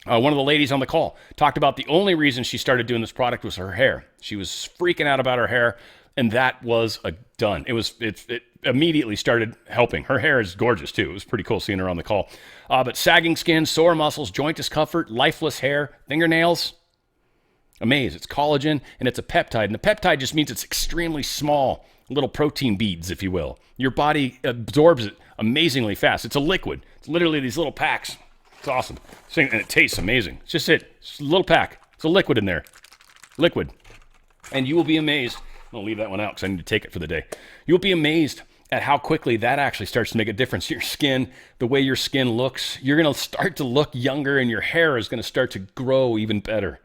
One of the ladies on the call talked about the only reason she started doing this product was her hair. She was freaking out about her hair, and that was done. It immediately started helping. Her hair is gorgeous too. It was pretty cool seeing her on the call. But sagging skin, sore muscles, joint discomfort, lifeless hair, fingernails. Amaze. It's collagen and it's a peptide. And the peptide just means it's extremely small, little protein beads, if you will. Your body absorbs it amazingly fast. It's a liquid. It's literally these little packs. It's awesome. And it tastes amazing. It's just it. It's a little pack. It's a liquid in there. Liquid. And you will be amazed. I'll leave that one out because I need to take it for the day. You'll be amazed at how quickly that actually starts to make a difference to your skin, the way your skin looks. You're going to start to look younger and your hair is going to start to grow even better.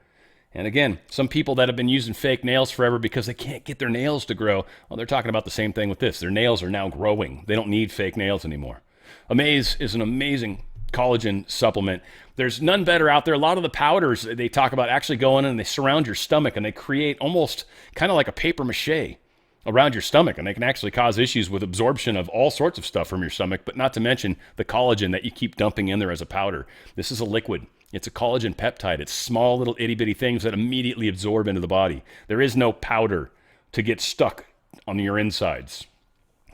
And again, some people that have been using fake nails forever because they can't get their nails to grow, well, they're talking about the same thing with this. Their nails are now growing. They don't need fake nails anymore. Amaze is an amazing collagen supplement. There's none better out there. A lot of the powders they talk about actually go in and they surround your stomach and they create almost kind of like a paper mache around your stomach, and they can actually cause issues with absorption of all sorts of stuff from your stomach, but not to mention the collagen that you keep dumping in there as a powder. This is a liquid. It's a collagen peptide. It's small little itty bitty things that immediately absorb into the body. There is no powder to get stuck on your insides.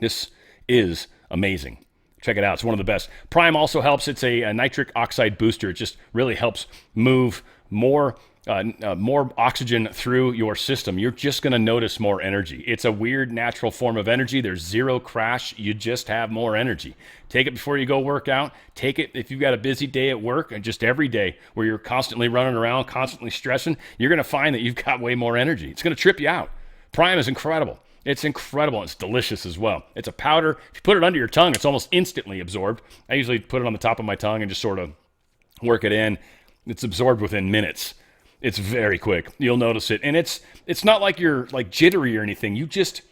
This is amazing. Check it out. It's one of the best. Prime also helps. It's a nitric oxide booster. It just really helps move more oxygen through your system. You're just going to notice more energy. It's a weird natural form of energy. There's zero crash. You just have more energy. Take it before you go work out. Take it if you've got a busy day at work and just every day where you're constantly running around, constantly stressing. You're going to find that you've got way more energy. It's going to trip you out. Prime is incredible. It's incredible. It's delicious as well. It's a powder. If you put it under your tongue, it's almost instantly absorbed. I usually put it on the top of my tongue and just sort of work it in. It's absorbed within minutes. It's very quick. You'll notice it. And it's not like you're like jittery or anything. You just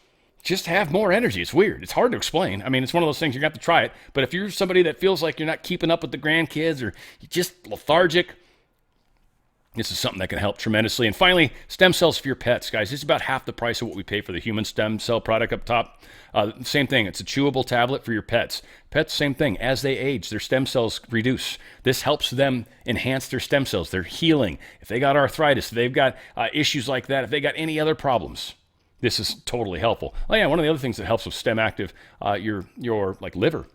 have more energy. It's weird. It's hard to explain. I mean, it's one of those things you're going to have to try it. But if you're somebody that feels like you're not keeping up with the grandkids or you're just lethargic, this is something that can help tremendously. And finally, stem cells for your pets, guys. It's about half the price of what we pay for the human stem cell product up top. Same thing. It's a chewable tablet for your pets. Pets, same thing. As they age, their stem cells reduce. This helps them enhance their stem cells. They're healing. If they got arthritis, if they've got issues like that, if they got any other problems, this is totally helpful. Oh yeah, one of the other things that helps with Stem Active, your like liver.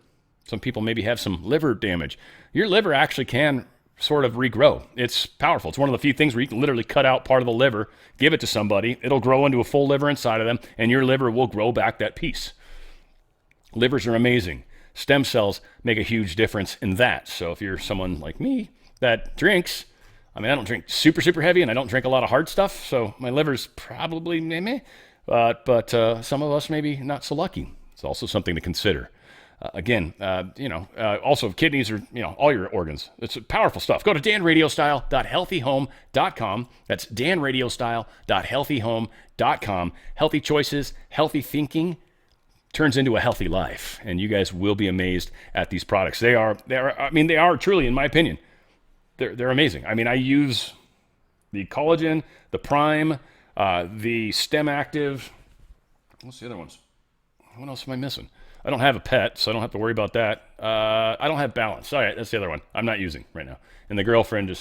Some people maybe have some liver damage. Your liver actually can sort of regrow. It's powerful. It's one of the few things where you can literally cut out part of the liver, give it to somebody, it'll grow into a full liver inside of them, and your liver will grow back that piece. Livers are amazing. Stem cells make a huge difference in that. So if you're someone like me that drinks, I don't drink super, super heavy, and I don't drink a lot of hard stuff, so my liver's probably meh. But some of us maybe not so lucky. It's also something to consider. Also kidneys are, all your organs. It's powerful stuff. Go to danradiostyle.healthyhome.com. That's danradiostyle.healthyhome.com. Healthy choices, healthy thinking turns into a healthy life. And you guys will be amazed at these products. They are truly, in my opinion, they're amazing. I use the collagen, the prime, the stem active. What's the other ones? What else am I missing? I don't have a pet, so I don't have to worry about that. I don't have balance. All right, that's the other one I'm not using right now. And the girlfriend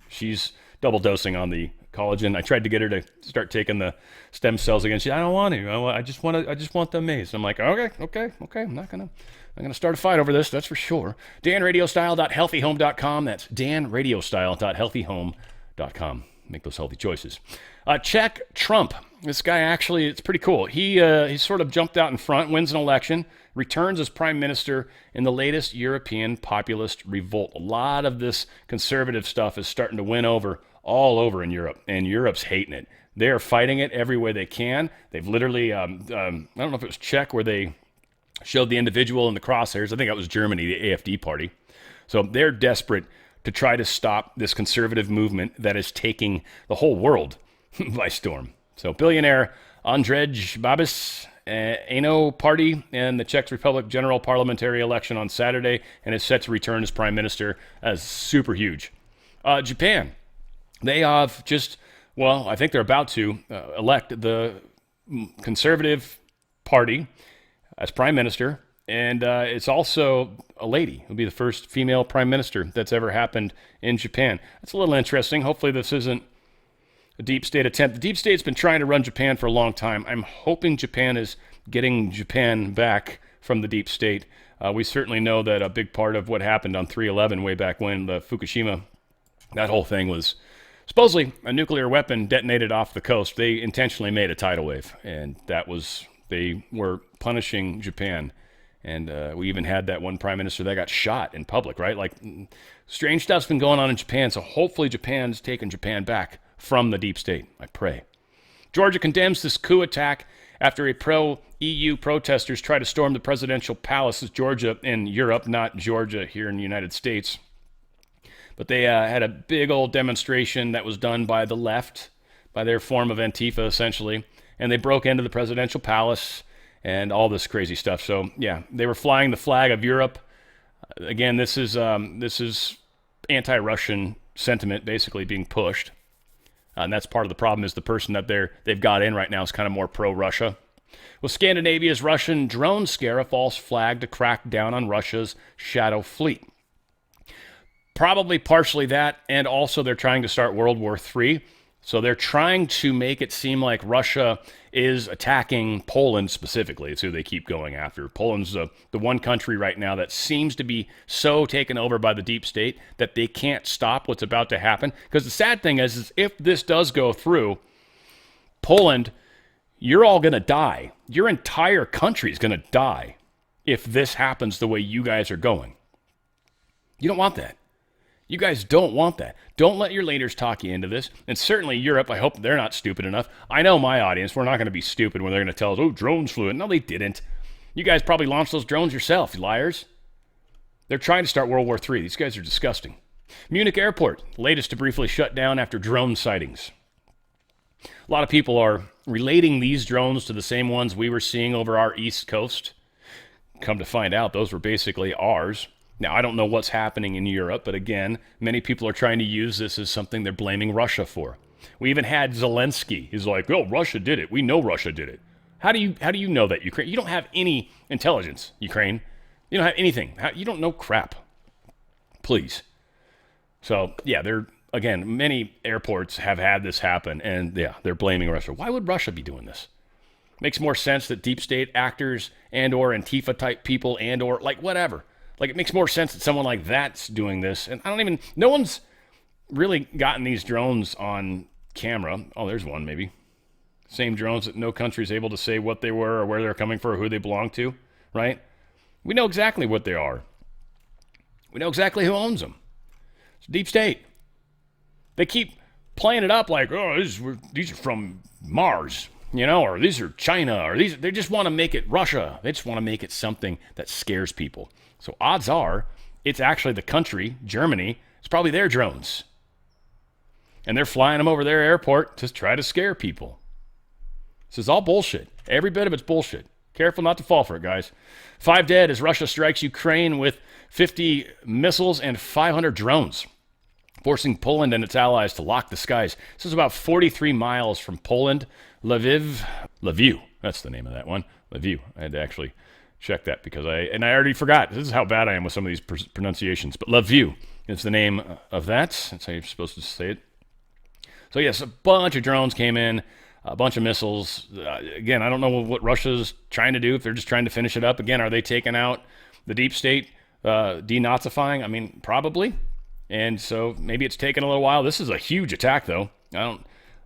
she's double dosing on the collagen. I tried to get her to start taking the stem cells again. She said, I don't want to. I just want the maze. I'm like, okay. I'm not gonna start a fight over this. That's for sure. danradiostyle.healthyhome.com. That's danradiostyle.healthyhome.com. Make those healthy choices. Check Trump. This guy actually, it's pretty cool. He sort of jumped out in front, wins an election, returns as prime minister in the latest European populist revolt. A lot of this conservative stuff is starting to win over all over in Europe, and Europe's hating it. They are fighting it every way they can. They've literally, I don't know if it was Czech where they showed the individual in the crosshairs. I think that was Germany, the AfD party. So they're desperate to try to stop this conservative movement that is taking the whole world by storm. So billionaire Andrej Babis Ano party in the Czech Republic general parliamentary election on Saturday and is set to return as prime minister as super huge. Japan, they have I think they're about to elect the conservative party as prime minister. And it's also a lady. It'll be the first female prime minister that's ever happened in Japan. That's a little interesting. Hopefully this isn't a deep state attempt. The deep state's been trying to run Japan for a long time. I'm hoping Japan is getting Japan back from the deep state. We certainly know that a big part of what happened on 3/11 way back when, the Fukushima, that whole thing was supposedly a nuclear weapon detonated off the coast. They intentionally made a tidal wave, and they were punishing Japan. And we even had that one prime minister that got shot in public, right? Like, strange stuff's been going on in Japan, so hopefully Japan's taken Japan back from the deep state. I pray. Georgia condemns this coup attack after a pro-EU protesters try to storm the presidential palace. This is Georgia in Europe, not Georgia here in the United States. But they had a big old demonstration that was done by the left, by their form of Antifa, essentially. And they broke into the presidential palace and all this crazy stuff. So, yeah, they were flying the flag of Europe. Again, this is anti-Russian sentiment basically being pushed. And that's part of the problem, is the person that they've got in right now is kind of more pro-Russia. Well, Scandinavia's Russian drone scare, a false flag to crack down on Russia's shadow fleet. Probably partially that, and also they're trying to start World War III. So they're trying to make it seem like Russia is attacking Poland specifically. It's who they keep going after. Poland's the one country right now that seems to be so taken over by the deep state that they can't stop what's about to happen. Because the sad thing is if this does go through, Poland, you're all going to die. Your entire country is going to die if this happens the way you guys are going. You don't want that. You guys don't want that. Don't let your leaders talk you into this. And certainly Europe, I hope they're not stupid enough. I know my audience, we're not going to be stupid when they're going to tell us, oh, drones flew in. No, they didn't. You guys probably launched those drones yourself, you liars. They're trying to start World War III. These guys are disgusting. Munich Airport, latest to briefly shut down after drone sightings. A lot of people are relating these drones to the same ones we were seeing over our East Coast. Come to find out, those were basically ours. Now, I don't know what's happening in Europe, but again, many people are trying to use this as something they're blaming Russia for. We even had Zelensky. He's like, oh, Russia did it. We know Russia did it. How do you know that, Ukraine? You don't have any intelligence, Ukraine. You don't have anything. You don't know crap. Please. So, yeah, many airports have had this happen, and yeah, they're blaming Russia. Why would Russia be doing this? Makes more sense that deep state actors and or Antifa type people and or like whatever. Like, it makes more sense that someone like that's doing this. And no one's really gotten these drones on camera. Oh, there's one maybe. Same drones that no country is able to say what they were or where they're coming from or who they belong to, right? We know exactly what they are. We know exactly who owns them. It's deep state. They keep playing it up like, oh, these are from Mars, or these are China, or they just want to make it Russia. They just want to make it something that scares people. So odds are it's actually the country, Germany. It's probably their drones. And they're flying them over their airport to try to scare people. This is all bullshit. Every bit of it's bullshit. Careful not to fall for it, guys. 5 dead as Russia strikes Ukraine with 50 missiles and 500 drones, forcing Poland and its allies to lock the skies. This is about 43 miles from Poland. Lviv, that's the name of that one. Lviv. I had to actually check that because I already forgot. This is how bad I am with some of these pronunciations. But Lviv is the name of that. That's how you're supposed to say it. So yes, a bunch of drones came in, a bunch of missiles. Again, I don't know what Russia's trying to do, if they're just trying to finish it up. Again, are they taking out the deep state, denazifying? I mean, probably. And so maybe it's taken a little while. This is a huge attack, though. I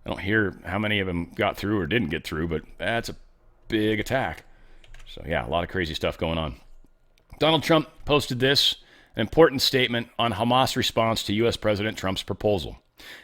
don't hear how many of them got through or didn't get through, but that's a big attack. So yeah, a lot of crazy stuff going on. Donald Trump posted this, an important statement on Hamas' response to U.S. President Trump's proposal.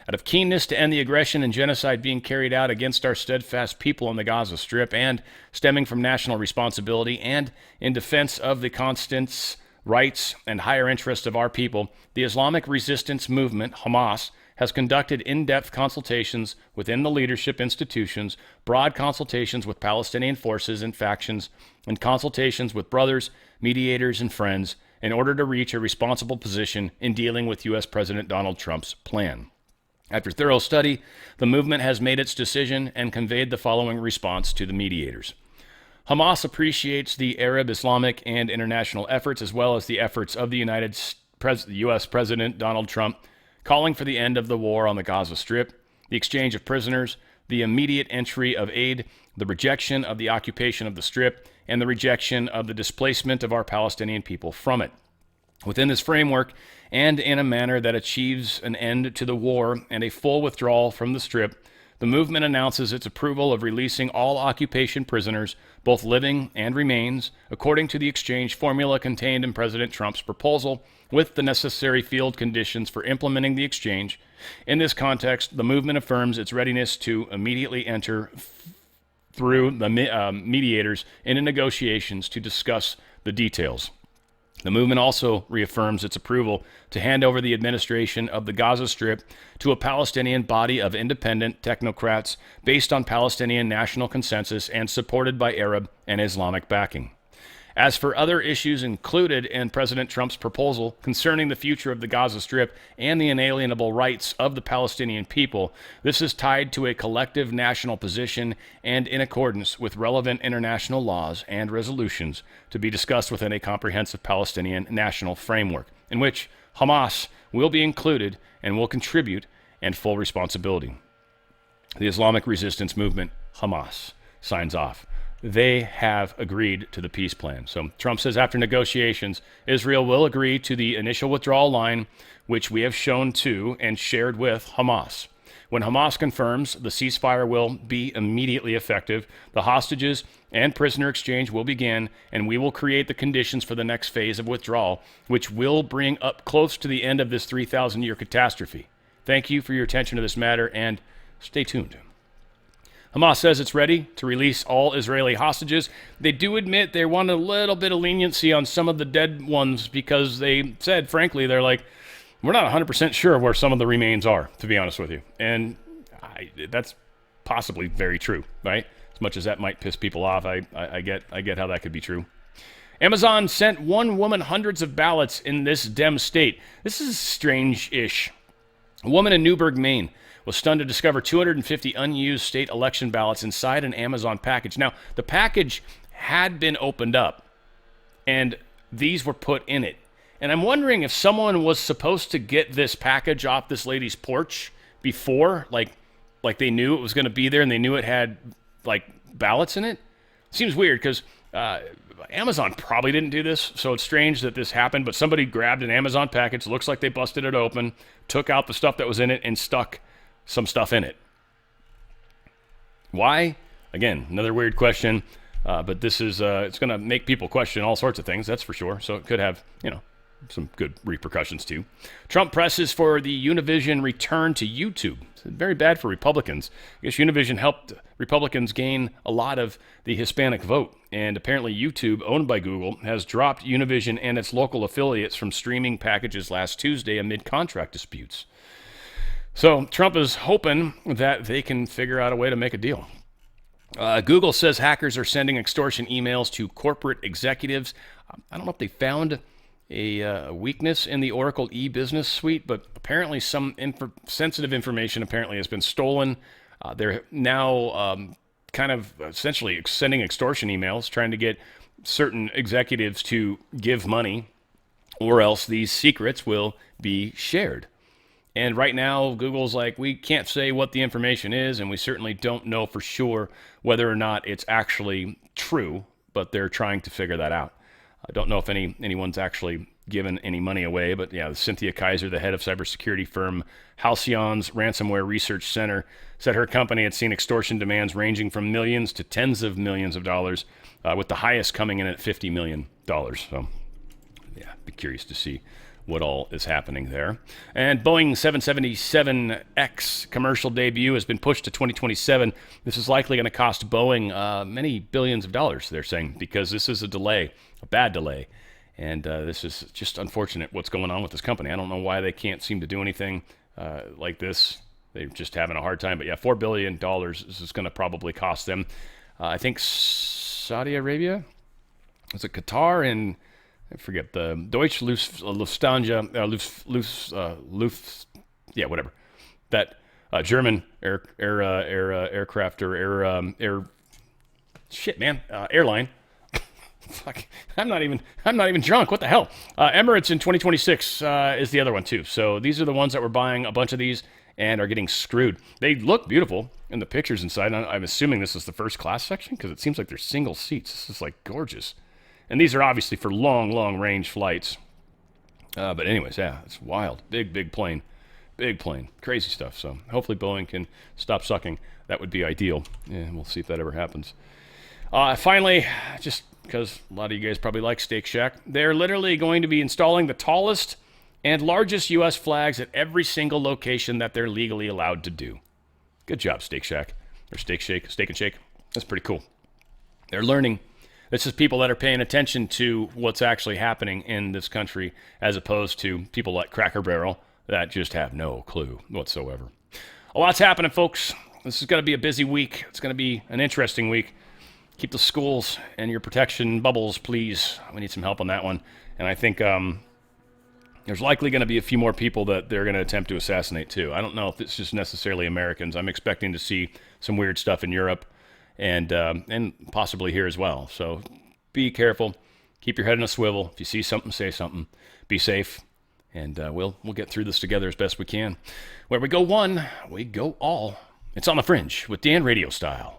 Out of keenness to end the aggression and genocide being carried out against our steadfast people on the Gaza Strip, and stemming from national responsibility and in defense of the constant rights and higher interests of our people, the Islamic resistance movement, Hamas, has conducted in-depth consultations within the leadership institutions, broad consultations with Palestinian forces and factions, and consultations with brothers, mediators, and friends in order to reach a responsible position in dealing with U.S. President Donald Trump's plan. After thorough study, the movement has made its decision and conveyed the following response to the mediators. Hamas appreciates the Arab, Islamic, and international efforts, as well as the efforts of the U.S. President Donald Trump, calling for the end of the war on the Gaza Strip, the exchange of prisoners, the immediate entry of aid, the rejection of the occupation of the Strip, and the rejection of the displacement of our Palestinian people from it. Within this framework, and in a manner that achieves an end to the war and a full withdrawal from the Strip, the movement announces its approval of releasing all occupation prisoners, both living and remains, according to the exchange formula contained in President Trump's proposal, with the necessary field conditions for implementing the exchange. In this context, the movement affirms its readiness to immediately enter through the mediators into negotiations to discuss the details. The movement also reaffirms its approval to hand over the administration of the Gaza Strip to a Palestinian body of independent technocrats based on Palestinian national consensus and supported by Arab and Islamic backing. As for other issues included in President Trump's proposal concerning the future of the Gaza Strip and the inalienable rights of the Palestinian people, this is tied to a collective national position and in accordance with relevant international laws and resolutions to be discussed within a comprehensive Palestinian national framework, in which Hamas will be included and will contribute and full responsibility. The Islamic resistance movement, Hamas, signs off. They have agreed to the peace plan. So Trump says after negotiations, Israel will agree to the initial withdrawal line, which we have shown to and shared with Hamas. When Hamas confirms, the ceasefire will be immediately effective, the hostages and prisoner exchange will begin, and we will create the conditions for the next phase of withdrawal, which will bring up close to the end of this 3,000-year catastrophe. Thank you for your attention to this matter, and stay tuned. Hamas says it's ready to release all Israeli hostages. They do admit they want a little bit of leniency on some of the dead ones because they said, frankly, they're like, we're not 100% sure where some of the remains are, to be honest with you. And that's possibly very true, right? As much as that might piss people off, I get how that could be true. Amazon sent one woman hundreds of ballots in this Dem state. This is strange-ish. A woman in Newburgh, Maine, was stunned to discover 250 unused state election ballots inside an Amazon package. Now, the package had been opened up, and these were put in it. And I'm wondering if someone was supposed to get this package off this lady's porch before, like they knew it was going to be there and they knew it had, like, ballots in it. Seems weird because Amazon probably didn't do this, so it's strange that this happened, but somebody grabbed an Amazon package, looks like they busted it open, took out the stuff that was in it, and stuck some stuff in it. Why? Again, another weird question, but this is, it's going to make people question all sorts of things, that's for sure, so it could have, some good repercussions too. Trump presses for the Univision return to YouTube. It's very bad for Republicans. I guess Univision helped Republicans gain a lot of the Hispanic vote. And apparently YouTube, owned by Google, has dropped Univision and its local affiliates from streaming packages last Tuesday amid contract disputes. So Trump is hoping that they can figure out a way to make a deal. Google says hackers are sending extortion emails to corporate executives. I don't know if they found a weakness in the Oracle e-business suite, but apparently some sensitive information apparently has been stolen. They're now kind of essentially sending extortion emails, trying to get certain executives to give money, or else these secrets will be shared. And right now, Google's like, we can't say what the information is, and we certainly don't know for sure whether or not it's actually true, but they're trying to figure that out. I don't know if anyone's actually given any money away, but yeah, Cynthia Kaiser, the head of cybersecurity firm Halcyon's Ransomware Research Center, said her company had seen extortion demands ranging from millions to tens of millions of dollars, with the highest coming in at $50 million. So, yeah, be curious to see what all is happening there. And Boeing 777X commercial debut has been pushed to 2027. This is likely going to cost Boeing many billions of dollars, they're saying, because this is a delay, a bad delay. And this is just unfortunate what's going on with this company. I don't know why they can't seem to do anything like this. They're just having a hard time. But yeah, $4 billion this is going to probably cost them. I think Saudi Arabia, is it Qatar, and I forget the Deutsche Lufthansa, yeah, whatever. That German aircraft or airline. Fuck, I'm not even drunk. What the hell? Emirates in 2026 is the other one too. So these are the ones that were buying a bunch of these and are getting screwed. They look beautiful in the pictures inside. I'm assuming this is the first class section because it seems like they're single seats. This is like gorgeous. And these are obviously for long range flights. But anyways, yeah, it's wild. Big plane. Big plane. Crazy stuff. So hopefully Boeing can stop sucking. That would be ideal. Yeah, we'll see if that ever happens. Finally, just because a lot of you guys probably like Steak Shack, they're literally going to be installing the tallest and largest U.S. flags at every single location that they're legally allowed to do. Good job, Steak Shack. Or Steak and Shake. That's pretty cool. They're learning. This is people that are paying attention to what's actually happening in this country, as opposed to people like Cracker Barrel that just have no clue whatsoever. A lot's happening, folks. This is going to be a busy week. It's going to be an interesting week. Keep the schools and your protection bubbles, please. We need some help on that one. And I think there's likely going to be a few more people that they're going to attempt to assassinate, too. I don't know if it's just necessarily Americans. I'm expecting to see some weird stuff in Europe and possibly here as well. So be careful. Keep your head in a swivel. If you see something, say something. Be safe. And we'll get through this together as best we can. Where we go one, we go all. It's On the Fringe with Dan RadioStyle.